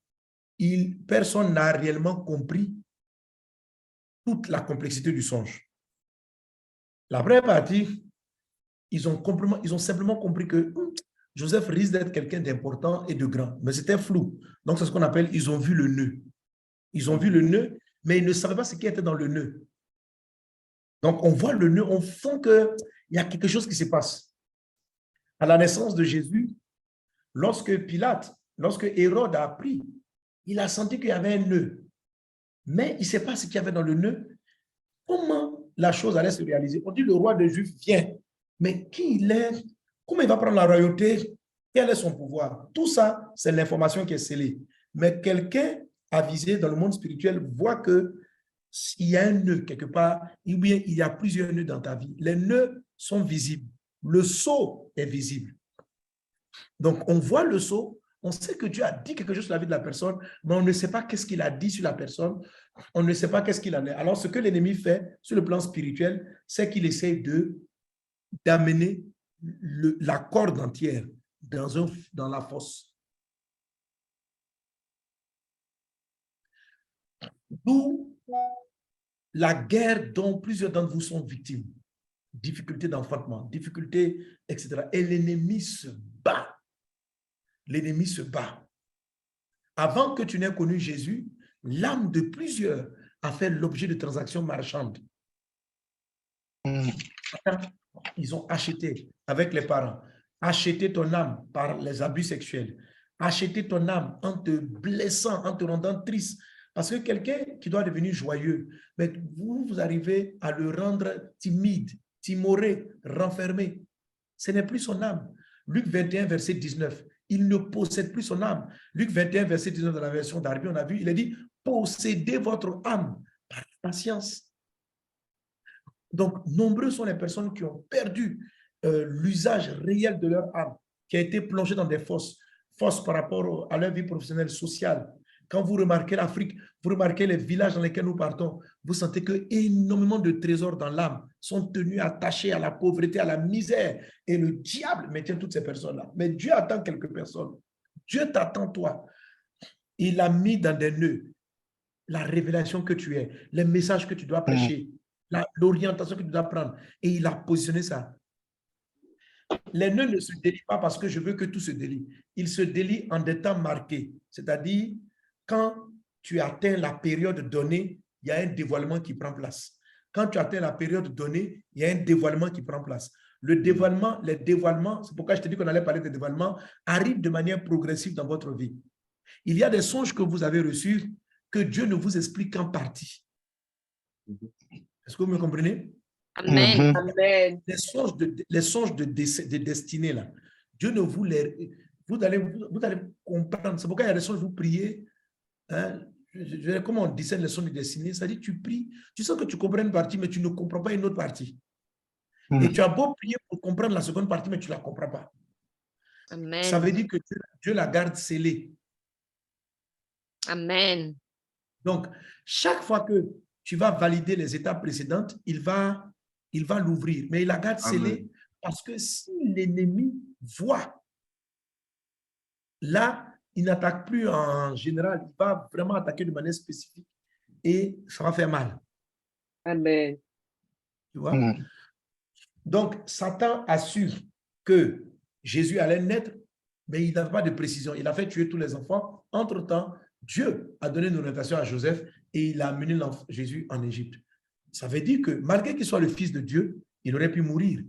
personne n'a réellement compris toute la complexité du songe. La première partie, ils ont simplement compris que Joseph risque d'être quelqu'un d'important et de grand. Mais c'était flou. Donc, c'est ce qu'on appelle, ils ont vu le nœud. Ils ont vu le nœud, mais ils ne savaient pas ce qui était dans le nœud. Donc, on voit le nœud, on sent qu'il y a quelque chose qui se passe. À la naissance de Jésus, lorsque Hérode a appris, il a senti qu'il y avait un nœud. Mais il ne sait pas ce qu'il y avait dans le nœud. Comment la chose allait se réaliser? On dit le roi des Juifs vient. Mais qui il est? Comment il va prendre la royauté? Quel est son pouvoir? Tout ça, c'est l'information qui est scellée. Mais quelqu'un avisé dans le monde spirituel voit qu'il y a un nœud quelque part, ou bien il y a plusieurs nœuds dans ta vie. Les nœuds sont visibles. Le sceau est visible. Donc, on voit le sceau, on sait que Dieu a dit quelque chose sur la vie de la personne, mais on ne sait pas qu'est-ce qu'il a dit sur la personne, on ne sait pas qu'est-ce qu'il en est. Alors, ce que l'ennemi fait sur le plan spirituel, c'est qu'il essaie d'amener la corde entière dans la fosse. D'où la guerre dont plusieurs d'entre vous sont victimes. Difficultés d'enfantement, difficultés, etc. Et l'ennemi se bat. L'ennemi se bat. Avant que tu n'aies connu Jésus, l'âme de plusieurs a fait l'objet de transactions marchandes. Ils ont acheté avec les parents, acheté ton âme par les abus sexuels, acheté ton âme en te blessant, en te rendant triste. Parce que quelqu'un qui doit devenir joyeux, mais vous arrivez à le rendre timide, timoré, renfermé. Ce n'est plus son âme. Luc 21, verset 19. Il ne possède plus son âme. Luc 21, verset 19 de la version d'Arby, on a vu, il a dit, possédez votre âme par patience. Donc, nombreux sont les personnes qui ont perdu l'usage réel de leur âme, qui a été plongée dans des fosses par rapport à leur vie professionnelle, sociale. Quand vous remarquez l'Afrique, vous remarquez les villages dans lesquels nous partons, vous sentez que énormément de trésors dans l'âme sont tenus attachés à la pauvreté, à la misère. Et le diable maintient toutes ces personnes-là. Mais Dieu attend quelques personnes. Dieu t'attend, toi. Il a mis dans des nœuds la révélation que tu es, les messages que tu dois prêcher, l'orientation que tu dois prendre. Et il a positionné ça. Les nœuds ne se délient pas parce que je veux que tout se délie. Ils se délient en des temps marqués. C'est-à-dire, quand tu atteins la période donnée, il y a un dévoilement qui prend place. Quand tu atteins la période donnée, il y a un dévoilement qui prend place. Le dévoilement, les dévoilements, c'est pourquoi je te dis qu'on allait parler de dévoilement, arrivent de manière progressive dans votre vie. Il y a des songes que vous avez reçus que Dieu ne vous explique qu'en partie. Est-ce que vous me comprenez? Amen. Amen. Les songes de destinée, là, Dieu ne vous les... Vous allez comprendre. C'est pourquoi il y a des songes, vous priez. Hein? Comment on discerne les songes de destinée? C'est-à-dire tu pries, tu sens que tu comprends une partie, mais tu ne comprends pas une autre partie. Et tu as beau prier pour comprendre la seconde partie, mais tu ne la comprends pas. Amen. Ça veut dire que Dieu la garde scellée. Amen. Donc, chaque fois que tu vas valider les étapes précédentes, il va il va l'ouvrir, mais il la garde scellée parce que si l'ennemi voit, là, il n'attaque plus en général, il va vraiment attaquer de manière spécifique et ça va faire mal. Amen. Tu vois? Donc, Satan assure que Jésus allait naître, mais il n'a pas de précision. Il a fait tuer tous les enfants. Entre-temps, Dieu a donné une orientation à Joseph et il a amené Jésus en Égypte. Ça veut dire que malgré qu'il soit le fils de Dieu, il aurait pu mourir.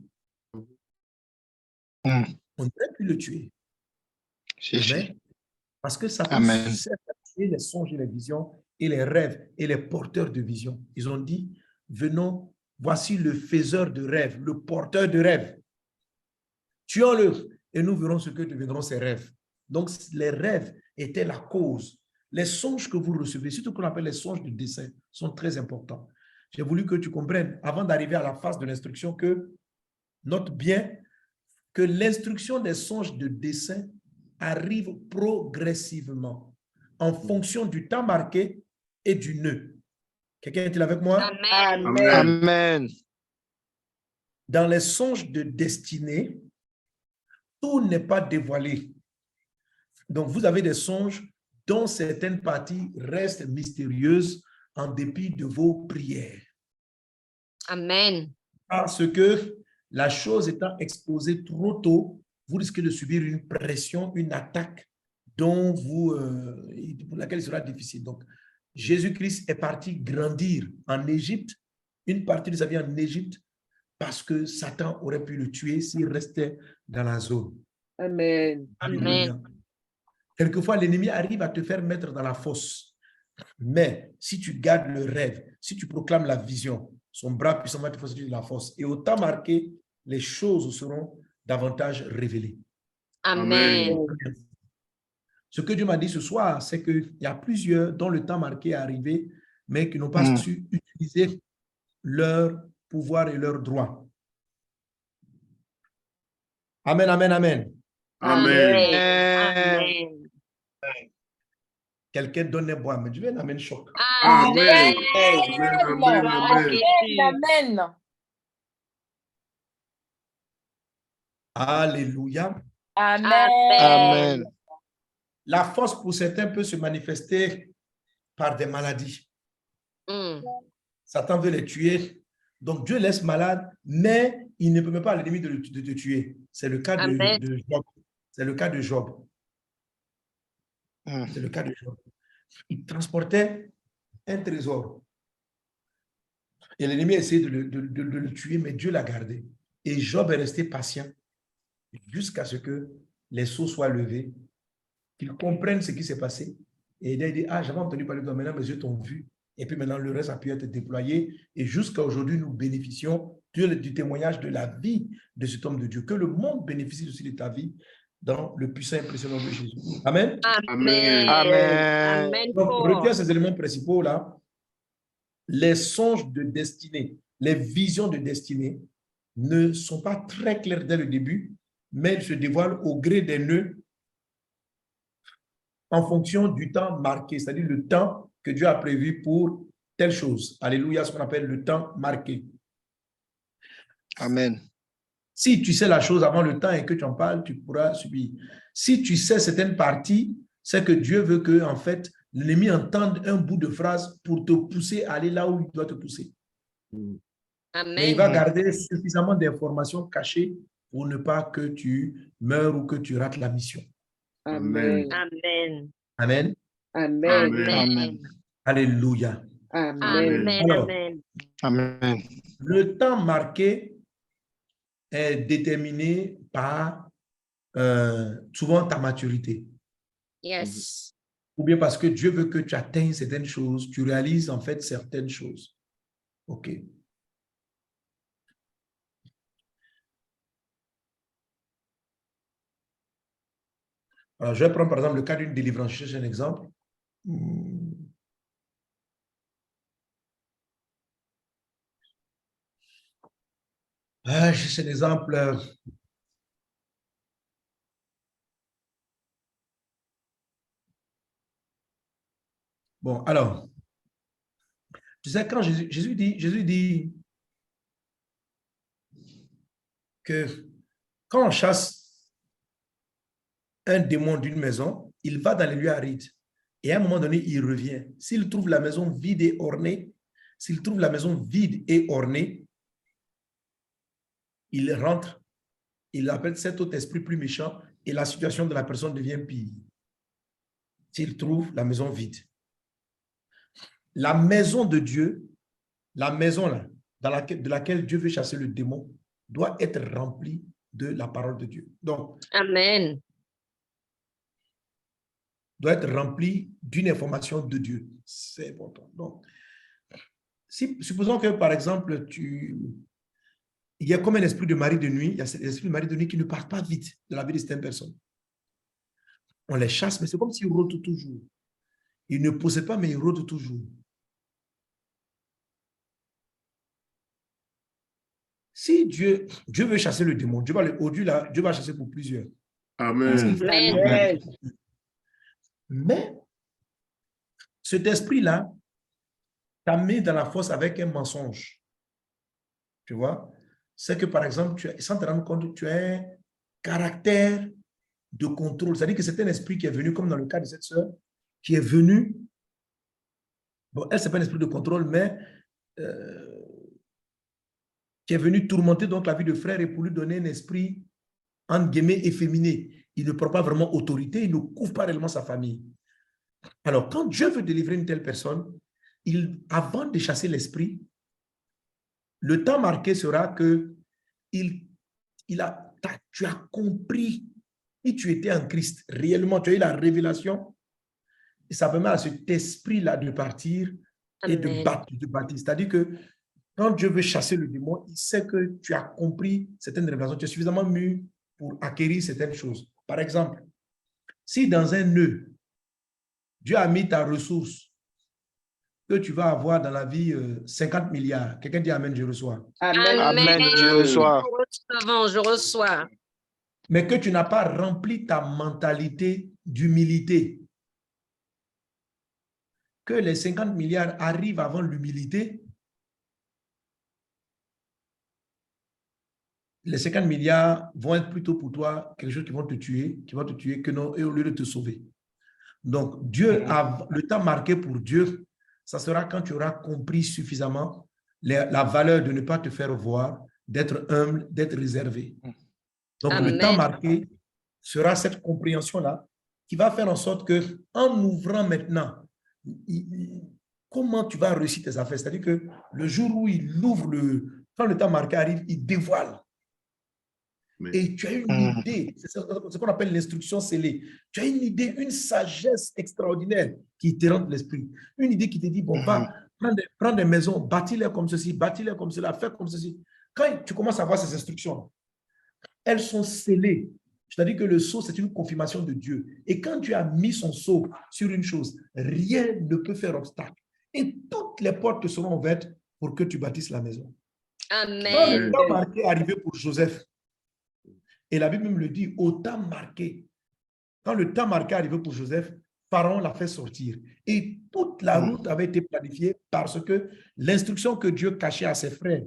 On aurait pu le tuer. Amen. Parce que Satan sait tuer les songes et les visions et les rêves et les porteurs de visions. Ils ont dit, venons, voici le faiseur de rêves, le porteur de rêves. Tuons-le et nous verrons ce que deviendront ces rêves. Donc, les rêves étaient la cause. Les songes que vous recevez, surtout qu'on appelle les songes de dessin, sont très importants. J'ai voulu que tu comprennes, avant d'arriver à la phase de l'instruction, que, note bien, que l'instruction des songes de dessin arrive progressivement en fonction du temps marqué et du nœud. Quelqu'un est-il avec moi? Amen. Amen. Dans les songes de destinée, tout n'est pas dévoilé. Donc, vous avez des songes dont certaines parties restent mystérieuses en dépit de vos prières. Amen. Parce que la chose étant exposée trop tôt, vous risquez de subir une pression, une attaque dont pour laquelle il sera difficile. Donc, Jésus-Christ est parti grandir en Égypte, une partie de sa vie en Égypte, parce que Satan aurait pu le tuer s'il restait dans la zone. Amen. Amen. Quelquefois, l'ennemi arrive à te faire mettre dans la fosse. Mais si tu gardes le rêve, si tu proclames la vision, son bras puissant va te faire sortir de la fosse. Et au temps marqué, les choses seront davantage révélées. Amen. Ce que Dieu m'a dit ce soir, c'est qu'il y a plusieurs dont le temps marqué est arrivé, mais qui n'ont pas su utiliser leur pouvoir et leurs droits. Amen, amen, amen. Amen. Amen. Quelqu'un donne un bois, mais Dieu amène choc. Amen. Amen. Alléluia. Amen. La force pour certains peut se manifester par des maladies. Satan veut les tuer. Donc Dieu laisse malade, mais il ne permet pas à l'ennemi de te tuer. C'est le cas de Job. C'est le cas de Job. C'est le cas de Job. Il transportait un trésor. Et l'ennemi a essayé de le tuer, mais Dieu l'a gardé. Et Job est resté patient jusqu'à ce que les sceaux soient levés, qu'il comprenne ce qui s'est passé. Et il a dit, ah, j'avais entendu parler de toi, maintenant mes yeux t'ont vu. Et puis maintenant, le reste a pu être déployé. Et jusqu'à aujourd'hui, nous bénéficions du témoignage de la vie de cet homme de Dieu. Que le monde bénéficie aussi de ta vie dans le puissant et impressionnant de Jésus. Amen. Amen. Amen. Donc, retiens ces éléments principaux là. Les songes de destinée, les visions de destinée ne sont pas très claires dès le début, mais elles se dévoilent au gré des nœuds en fonction du temps marqué, c'est-à-dire le temps que Dieu a prévu pour telle chose. Alléluia, ce qu'on appelle le temps marqué. Amen. Si tu sais la chose avant le temps et que tu en parles, tu pourras subir. Si tu sais certaines parties, c'est que Dieu veut que, en fait, l'ennemi entende un bout de phrase pour te pousser à aller là où il doit te pousser. Amen. Mais il va garder suffisamment d'informations cachées pour ne pas que tu meurs ou que tu rates la mission. Amen. Amen. Amen. Amen. Amen. Alléluia. Amen. Alors, Amen. le temps marqué est déterminé par souvent ta maturité. Yes. Ou bien parce que Dieu veut que tu atteignes certaines choses, tu réalises en fait certaines choses. OK. Alors, je vais prendre par exemple le cas d'une délivrance. Je cherche un exemple. Je cherche un exemple. Bon, alors, tu sais, quand Jésus dit, que quand on chasse un démon d'une maison, il va dans les lieux arides. Et à un moment donné, il revient. S'il trouve la maison vide et ornée, il rentre, il appelle cet autre esprit plus méchant et la situation de la personne devient pire. S'il trouve la maison vide. La maison de Dieu, la maison là, de laquelle Dieu veut chasser le démon, doit être remplie de la parole de Dieu. Donc, Amen. Doit être remplie d'une information de Dieu. C'est important. Donc, supposons que, par exemple, il y a comme un esprit de mari de nuit, il y a cet esprit de mari de nuit qui ne part pas vite de la vie de certaines personnes. On les chasse, mais c'est comme s'ils rôdent toujours. Ils ne possèdent pas, mais ils rôdent toujours. Si Dieu veut chasser le démon, Dieu va chasser pour plusieurs. Amen. Amen. Mais cet esprit-là t'a mis dans la fosse avec un mensonge. Tu vois? C'est que, par exemple, sans te rendre compte, tu as un caractère de contrôle. C'est-à-dire que c'est un esprit qui est venu, comme dans le cas de cette sœur, qui est venu. Bon, elle, ce n'est pas un esprit de contrôle, mais qui est venu tourmenter donc la vie de frère et pour lui donner un esprit, entre guillemets, efféminé. Il ne prend pas vraiment autorité, il ne couvre pas réellement sa famille. Alors, quand Dieu veut délivrer une telle personne, avant de chasser l'esprit, le temps marqué sera que tu as compris qui tu étais en Christ. Réellement, tu as eu la révélation. Et ça permet à cet esprit-là de partir et de bâtir. C'est-à-dire que quand Dieu veut chasser le démon, il sait que tu as compris certaines révélations. Tu es suffisamment mûr pour acquérir certaines choses. Par exemple, si dans un nœud, Dieu a mis ta ressource que tu vas avoir dans la vie 50 milliards. Quelqu'un dit Amen, je reçois. Amen. Amen, je reçois. Je reçois. Mais que tu n'as pas rempli ta mentalité d'humilité. Que les 50 milliards arrivent avant l'humilité. Les 50 milliards vont être plutôt pour toi quelque chose qui va te tuer que non, et au lieu de te sauver. Donc, Dieu a le temps marqué pour Dieu, ça sera quand tu auras compris suffisamment la valeur de ne pas te faire voir, d'être humble, d'être réservé. Donc, Amen. Le temps marqué sera cette compréhension-là qui va faire en sorte que, en ouvrant maintenant, comment tu vas réussir tes affaires? C'est-à-dire que le jour où il ouvre quand le temps marqué arrive, il dévoile. Et tu as une idée, c'est ce qu'on appelle l'instruction scellée. Tu as une idée, une sagesse extraordinaire qui te rentre l'esprit. Une idée qui te dit, bon, va, prends des maisons, bâtis-les comme ceci, bâtis-les comme cela, fais comme ceci. Quand tu commences à voir ces instructions, elles sont scellées. C'est-à-dire que le sceau, c'est une confirmation de Dieu. Et quand Dieu a mis son sceau sur une chose, rien ne peut faire obstacle. Et toutes les portes te seront ouvertes pour que tu bâtisses la maison. Amen. Quand le temps marqué est arrivé pour Joseph, et la Bible même le dit, au temps marqué, quand le temps marqué est arrivé pour Joseph, Pharaon l'a fait sortir. Et toute la route avait été planifiée parce que l'instruction que Dieu cachait à ses frères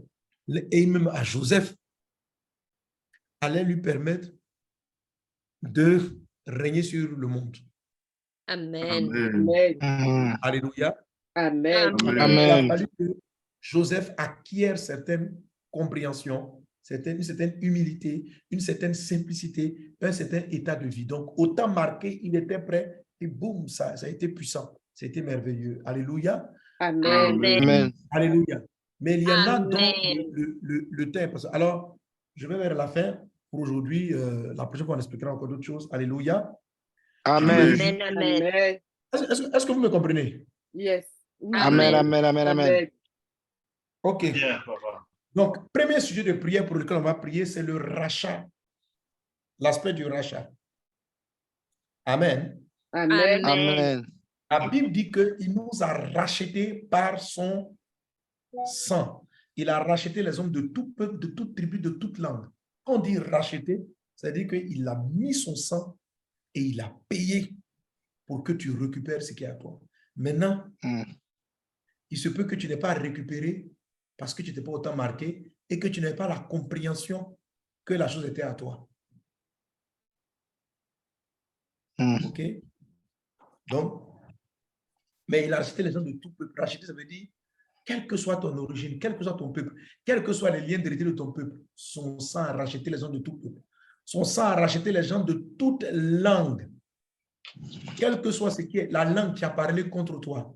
et même à Joseph allait lui permettre de régner sur le monde. Amen. Amen. Alléluia. Amen. Il a fallu que Joseph acquiert certaines compréhensions, une certaine humilité, une certaine simplicité, un certain état de vie. Donc, au temps marqué, il était prêt et boum, ça a été puissant. C'était merveilleux. Alléluia. Amen. Alléluia. Mais il y en a dont le temps est passé. Alors, je vais vers la fin pour aujourd'hui. La prochaine fois, on expliquera encore d'autres choses. Alléluia. Amen. Amen. Est-ce que vous me comprenez? Yes. Amen, amen, amen, amen. OK. Donc, premier sujet de prière pour lequel on va prier, c'est le rachat. L'aspect du rachat. Amen. Amen. Amen. La Bible dit qu'il nous a rachetés par son sang. Il a racheté les hommes de tout peuple, de toute tribu, de toute langue. Quand on dit racheter, c'est-à-dire qu'il a mis son sang et il a payé pour que tu récupères ce qui est à toi. Maintenant, il se peut que tu n'aies pas récupéré parce que tu n'étais pas autant marqué et que tu n'aies pas la compréhension que la chose était à toi. OK? Donc, mais il a racheté les gens de tout peuple. Racheter, ça veut dire, quelle que soit ton origine, quel que soit ton peuple, quels que soient les liens d'héritier de ton peuple, son sang a racheté les gens de tout peuple. Son sang a racheté les gens de toute langue. Quel que soit ce qui est la langue qui a parlé contre toi.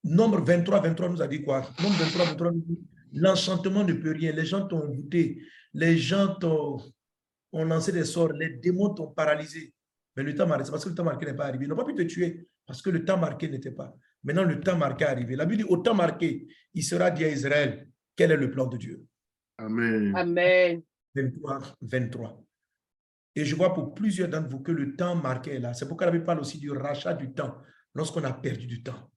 Nombre 23, 23 nous a dit quoi? Nombre 23, 23 nous dit, l'enchantement ne peut rien. Les gens t'ont envoûté. Les gens ont lancé des sorts. Les démons t'ont paralysé. Mais le temps marqué, c'est parce que le temps marqué n'est pas arrivé. Ils n'ont pas pu te tuer parce que le temps marqué n'était pas. Maintenant, le temps marqué est arrivé. La Bible dit, au temps marqué, il sera dit à Israël, quel est le plan de Dieu? Amen. Amen. 23, 23. Et je vois pour plusieurs d'entre vous que le temps marqué est là. C'est pourquoi la Bible parle aussi du rachat du temps, lorsqu'on a perdu du temps.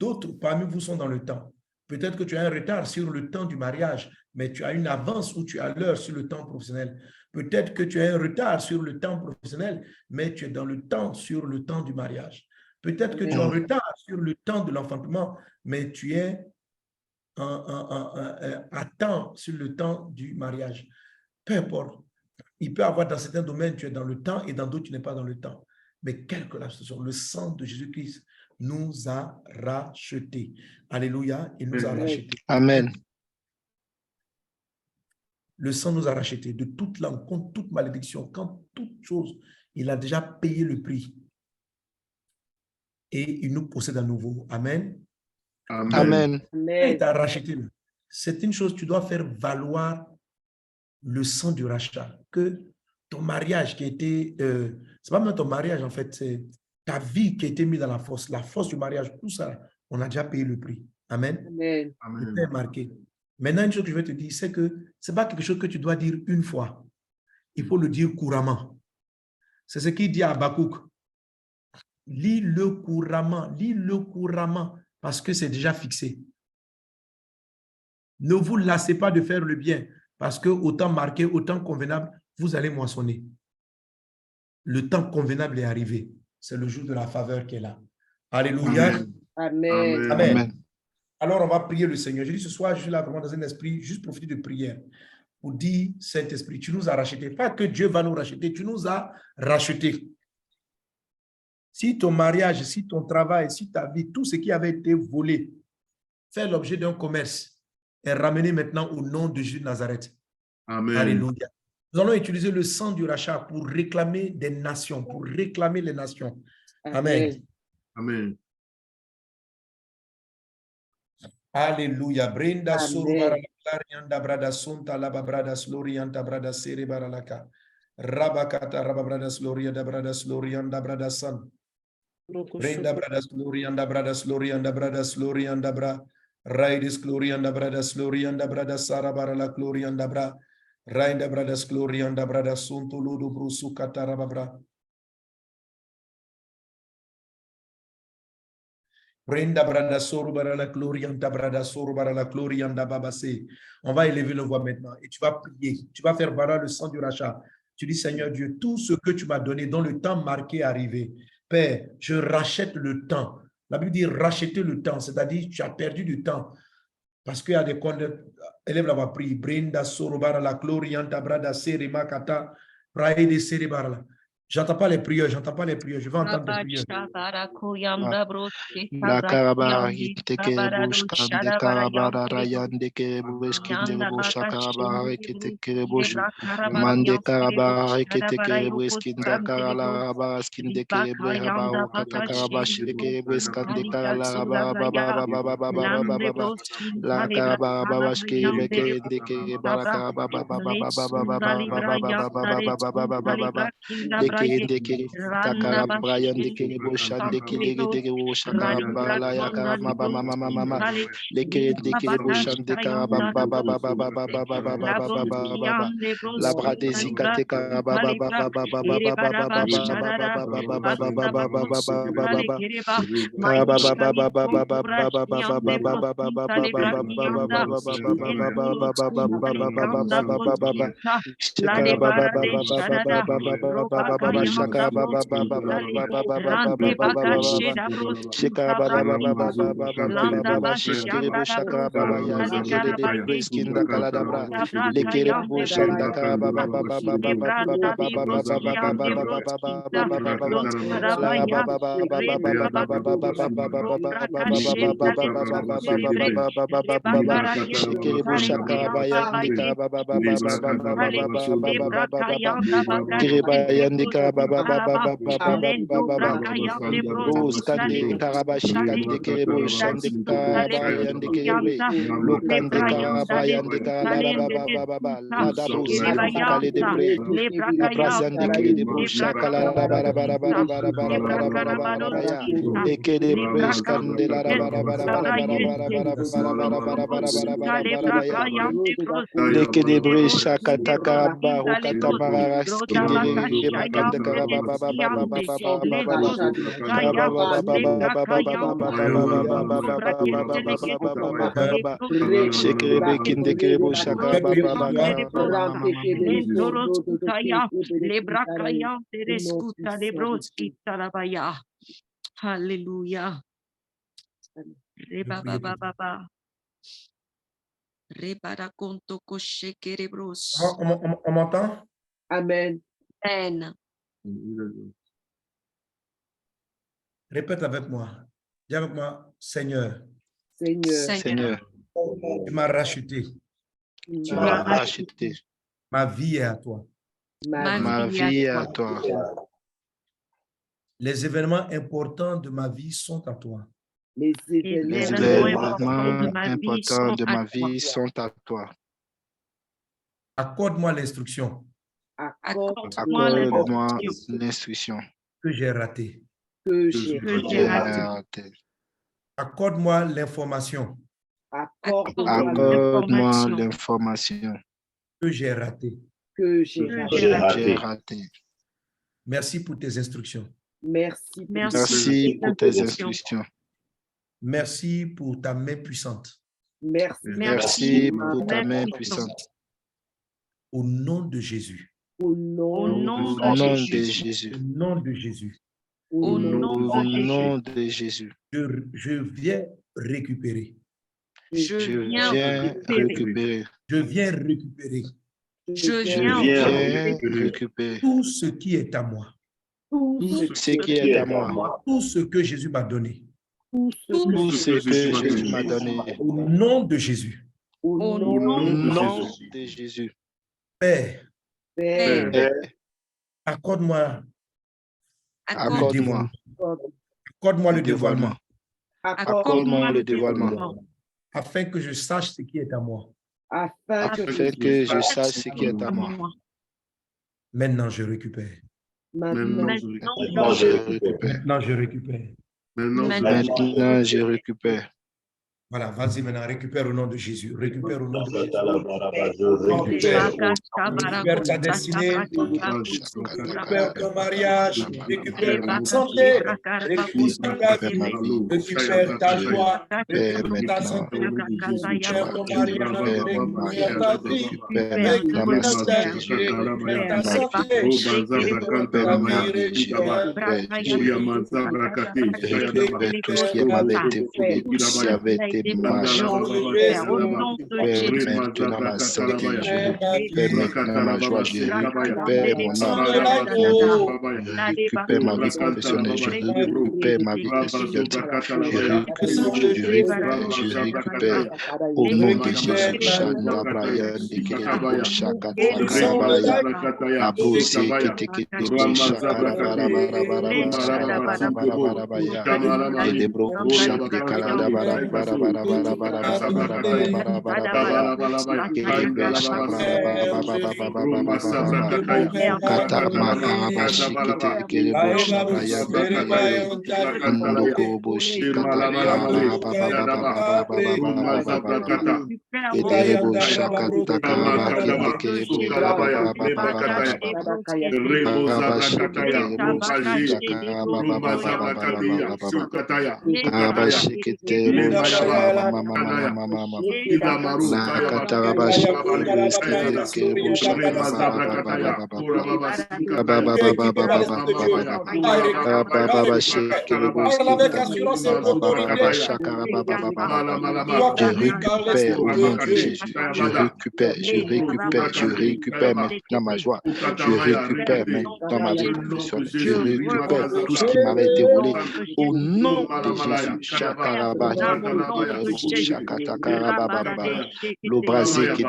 D'autres parmi vous sont dans le temps. Peut-être que tu as un retard sur le temps du mariage, mais tu as une avance ou tu as l'heure sur le temps professionnel. Peut-être que tu as un retard sur le temps professionnel, mais tu es dans le temps sur le temps du mariage. Peut-être que tu es en retard sur le temps de l'enfantement, mais tu es à temps sur le temps du mariage. Peu importe. Il peut y avoir dans certains domaines, tu es dans le temps et dans d'autres, tu n'es pas dans le temps. Mais quelle que la situation, le sang de Jésus-Christ nous a rachetés. Alléluia, il nous a rachetés. Amen. Le sang nous a rachetés de toute langue, contre toute malédiction, contre toute chose. Il a déjà payé le prix. Et il nous possède à nouveau. Amen. Amen. Il t'a racheté. C'est une chose, tu dois faire valoir le sang du rachat. Que ton mariage qui a été... c'est pas même ton mariage, en fait, c'est ta vie qui a été mise dans la force du mariage, tout ça, on a déjà payé le prix. Amen. Amen. Le temps est marqué. Maintenant, une chose que je vais te dire, c'est que ce n'est pas quelque chose que tu dois dire une fois. Il faut le dire couramment. C'est ce qu'il dit à Habakkuk. Lis-le couramment, parce que c'est déjà fixé. Ne vous lassez pas de faire le bien, parce que au temps marqué, au temps convenable, vous allez moissonner. Le temps convenable est arrivé. C'est le jour de la faveur qui est là. Alléluia. Amen. Amen. Alors, on va prier le Seigneur. Je dis ce soir, je suis là vraiment dans un esprit, juste profiter de prière pour dire, Saint-Esprit, tu nous as rachetés. Pas que Dieu va nous racheter, tu nous as rachetés. Si ton mariage, si ton travail, si ta vie, tout ce qui avait été volé, fait l'objet d'un commerce, est ramené maintenant au nom de Jésus de Nazareth. Amen. Alléluia. Nous allons utiliser le sang du rachat pour réclamer des nations, pour réclamer les nations. Amen. Amen. Alléluia. Brenda surubara yanda brada sunta laba brada slorianta brada sere baralaka. Rabakata rababrada slorianda brada slorianda brada san. Brenda brada slorianda brada slorianda bra. Raidis glorianda brada sara barala glorianda bra. Rainda brada slorianda brada suntu ludu brusu katarababra. Brenda brada soru barala glorianda brada soru barala glorianda babase. On va élever le voix maintenant et tu vas prier. Tu vas faire valoir le sang du rachat. Tu dis, Seigneur Dieu, tout ce que tu m'as donné dans le temps marqué est arrivé. Père, je rachète le temps. La Bible dit racheter le temps, c'est-à-dire tu as perdu du temps. Parce qu'il y a des élèves là-bas pris. Brenda soru barala glorianda brada sere makata. Praide sere barala. J'entends pas les prières, je vais entendre les prières. La karabara kiteke bush kande karabara rayande ke bush kinde bush karabara kiteke bush mande karabara kiteke bush kinde karala bas kinde ke bush karabara kata karabash ke bush kande karala baba la karabara babash ke beke ndeke baraka baba Deke takara Brian deke boshan deke deke boshaka bala ya karama mama deke deke boshan deke baba la bradesi kate karaba baba Alléluia. On m'entend? Amen. Amen. Répète avec moi. Dis avec moi, Seigneur. Seigneur, Tu m'as racheté. tu m'as racheté. Ma vie est à toi. Ma vie est à toi. Les événements importants de ma vie sont à toi. Les événements importants de ma vie sont à toi. Accorde-moi l'instruction Accorde-moi l'instruction que j'ai ratée. que j'ai ratée. Accorde-moi l'information Accorde-moi l'information que j'ai ratée. que j'ai ratée. Merci pour tes instructions. Merci pour tes instructions. Merci pour ta main puissante. Merci pour ta main puissante. Au nom de Jésus. Au nom de Jésus. Au nom de Jésus. Au nom de Jésus. Je viens récupérer. Je viens récupérer. Je viens récupérer. Je viens récupérer tout ce qui est à moi. tout ce qui est à moi. Tout ce que Jésus m'a donné. Tout ce que Jésus m'a donné. Au nom de Jésus. Au nom de Jésus. Père, accorde-moi le dévoilement. Accorde-moi le dévoilement. Afin que je sache ce qui est à moi. Afin que je sache ce qui est à moi. Maintenant, je récupère. Maintenant, je récupère. Maintenant, je récupère. Maintenant, je récupère. Voilà, vas-y maintenant, récupère au nom de Jésus. Récupère au nom de Jésus. Récupère ta destinée. Récupère ton mariage. Récupère ta santé. Récupère ta vie. Récupère ta joie. Récupère ta santé. Récupère ton mariage. Récupère ta vie. Récupère ta santé. Récupère tout ce qui m'avait été volé, tout ce qui avait été mâché. Père, maintenant ma santé, je récupère maintenant ma joie, je récupère mon âme, je récupère ma vie professionnelle, je récupère ma vie étudiante, je récupère au nom de Jésus. Chanda Brian, Dikebo, Shakata, Kabaya, Abose, Kiteke, Shakara, Barabara, Edebro, Shakti, Kalada, Barabara, au nom de Jésus. Je récupère maintenant ma joie. Je récupère maintenant ma vie professionnelle. Je récupère tout ce qui m'avait été volé au nom de Jésus. Shakaraba, Shakatakaraba, l'obrasé qui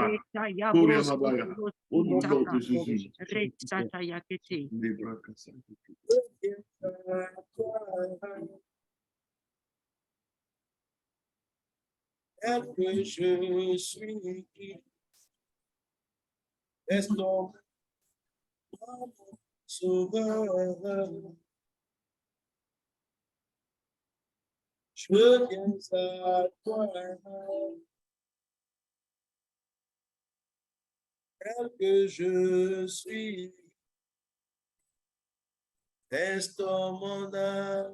que je suis est ton sauveur. Je viens à toi, tel que je suis, est ton mandat.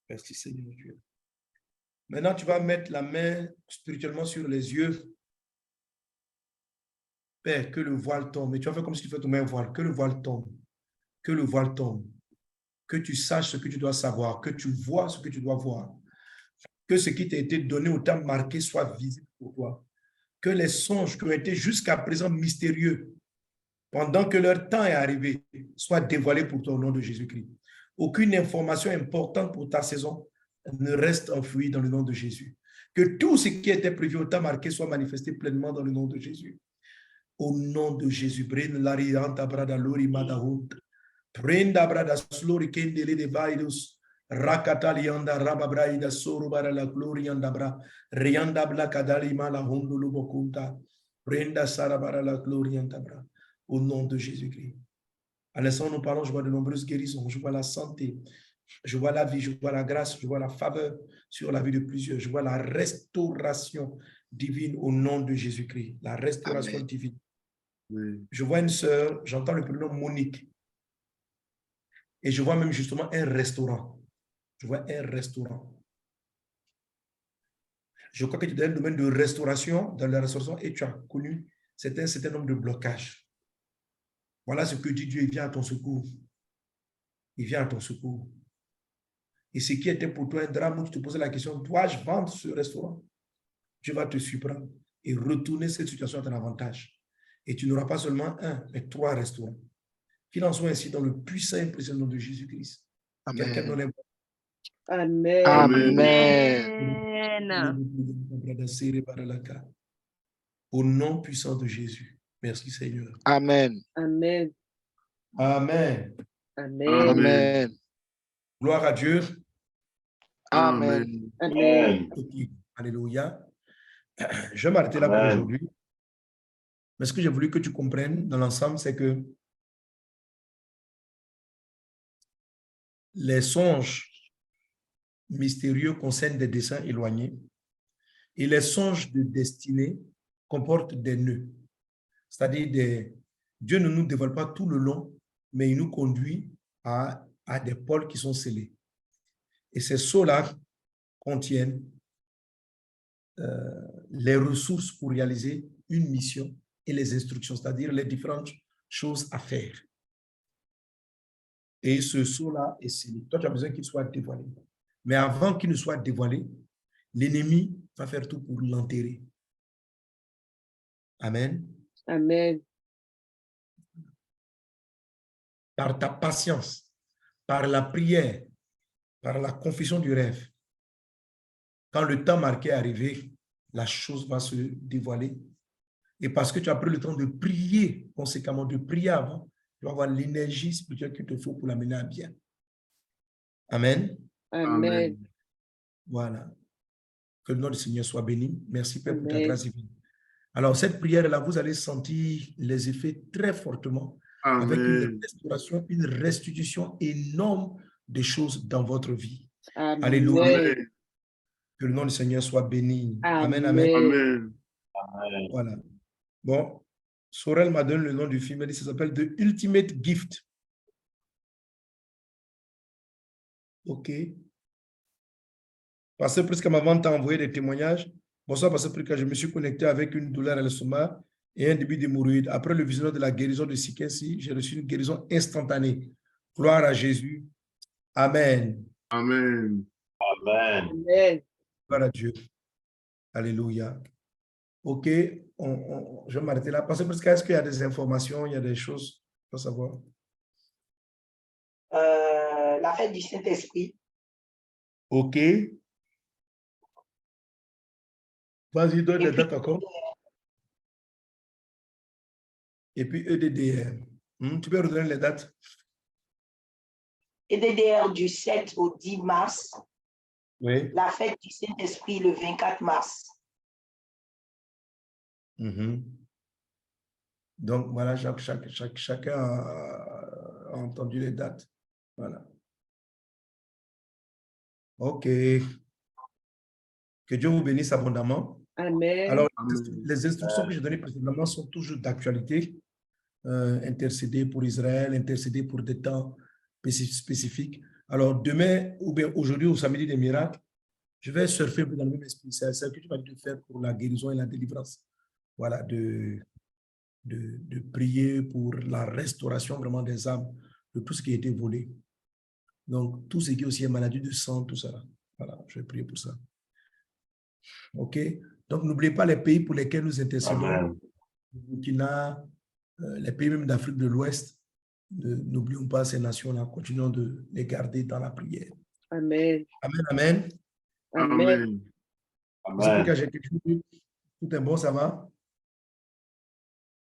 Merci Seigneur Dieu. Maintenant, tu vas mettre la main spirituellement sur les yeux. Père, que le voile tombe. Et tu vas faire comme si tu fais ton main voile. Que le voile tombe. Que le voile tombe. Que tu saches ce que tu dois savoir. Que tu vois ce que tu dois voir. Que ce qui t'a été donné au temps marqué soit visible pour toi. Que les songes qui ont été jusqu'à présent mystérieux, pendant que leur temps est arrivé, soient dévoilés pour toi au nom de Jésus-Christ. Aucune information importante pour ta saison ne reste enfouie dans le nom de Jésus. Que tout ce qui était prévu au temps marqué soit manifesté pleinement dans le nom de Jésus. Au nom de Jésus. Brenda brada slori kendele de vaidus rakatalianda rababraida sorubara la glorianda bra rianda blakadali mala hondulu bokunta brenda sarabara la glorianda bra. Au nom de Jésus-Christ. À l'instant où nous parlons, je vois de nombreuses guérisons, je vois la santé, je vois la vie, je vois la grâce, je vois la faveur sur la vie de plusieurs, je vois la restauration divine au nom de Jésus-Christ, la restauration divine. Oui. Je vois une sœur, j'entends le prénom Monique, et je vois même justement un restaurant. Je vois un restaurant. Je crois que tu es dans le domaine de restauration, dans la restauration, et tu as connu un certain nombre de blocages. Voilà ce que dit Dieu, il vient à ton secours. Il vient à ton secours. Et ce qui était pour toi un drame où tu te posais la question, dois-je vendre ce restaurant? Dieu va te surprendre et retourner cette situation à ton avantage. Et tu n'auras pas seulement un, mais 3 restaurants. Qu'il en soit ainsi dans le puissant et précieux nom de Jésus-Christ. Amen. Amen. Amen. Au nom puissant de Jésus. Merci Seigneur. Amen. Amen. Amen. Amen. Amen. Gloire à Dieu. Amen. Amen. Alléluia. Je vais m'arrêter là pour aujourd'hui. Mais ce que j'ai voulu que tu comprennes dans l'ensemble, c'est que les songes mystérieux concernent des desseins éloignés et les songes de destinée comportent des nœuds. C'est-à-dire, Dieu ne nous dévoile pas tout le long, mais il nous conduit à des pôles qui sont scellés. Et ces sceaux-là contiennent les ressources pour réaliser une mission et les instructions, c'est-à-dire les différentes choses à faire. Et ce sceau-là est scellé. Toi, tu as besoin qu'il soit dévoilé. Mais avant qu'il ne soit dévoilé, l'ennemi va faire tout pour l'enterrer. Amen. Amen. Par ta patience, par la prière, par la confession du rêve, quand le temps marqué est arrivé, la chose va se dévoiler. Et parce que tu as pris le temps de prier, conséquemment de prier avant, tu vas avoir l'énergie spirituelle qu'il te faut pour l'amener à bien. Amen. Amen. Voilà. Que le nom du Seigneur soit béni. Merci Père pour ta grâce divine. Alors, cette prière-là, vous allez sentir les effets très fortement. Amen. Avec une restauration, une restitution énorme de choses dans votre vie. Amen. Alléluia. Que le nom du Seigneur soit béni. Amen. Amen. Amen. Amen. Voilà. Bon, Sorel m'a donné le nom du film, elle dit ça s'appelle The Ultimate Gift. OK. Pasteur Prisca m'avant t'a envoyé des témoignages. Bonsoir, Pasteur Prisca, je me suis connecté avec une douleur à l'estomac et un début d'hémorroïde. Après le visionnage de la guérison de Sikensi, j'ai reçu une guérison instantanée. Gloire à Jésus. Amen. Amen. Amen. Gloire à Dieu. Alléluia. OK, je vais m'arrêter là. Pasteur Prisca, est-ce qu'il y a des informations, il y a des choses à savoir? La fête du Saint-Esprit. OK. Vas-y, donne les dates encore. Et puis EDDR. Tu peux redonner les dates? EDDR du 7 au 10 mars. Oui. La fête du Saint-Esprit le 24 mars. Donc, voilà, chacun a entendu les dates. Voilà. OK. Que Dieu vous bénisse abondamment. Amen. Alors, les instructions que j'ai données précédemment sont toujours d'actualité. Intercéder pour Israël, intercéder pour des temps spécifiques. Alors, demain, ou bien aujourd'hui, au samedi des miracles, je vais surfer dans le même esprit. C'est ce que tu vas faire pour la guérison et la délivrance. Voilà, de prier pour la restauration vraiment des âmes, de tout ce qui a été volé. Donc, tout ce qui est aussi maladie de sang, tout ça. Voilà, je vais prier pour ça. OK? Donc, n'oubliez pas les pays pour lesquels nous intercédons. Burkina, les pays même d'Afrique de l'Ouest. N'oublions pas ces nations-là. Continuons de les garder dans la prière. Amen. Amen, amen. Amen. Amen. Tout est bon, ça va?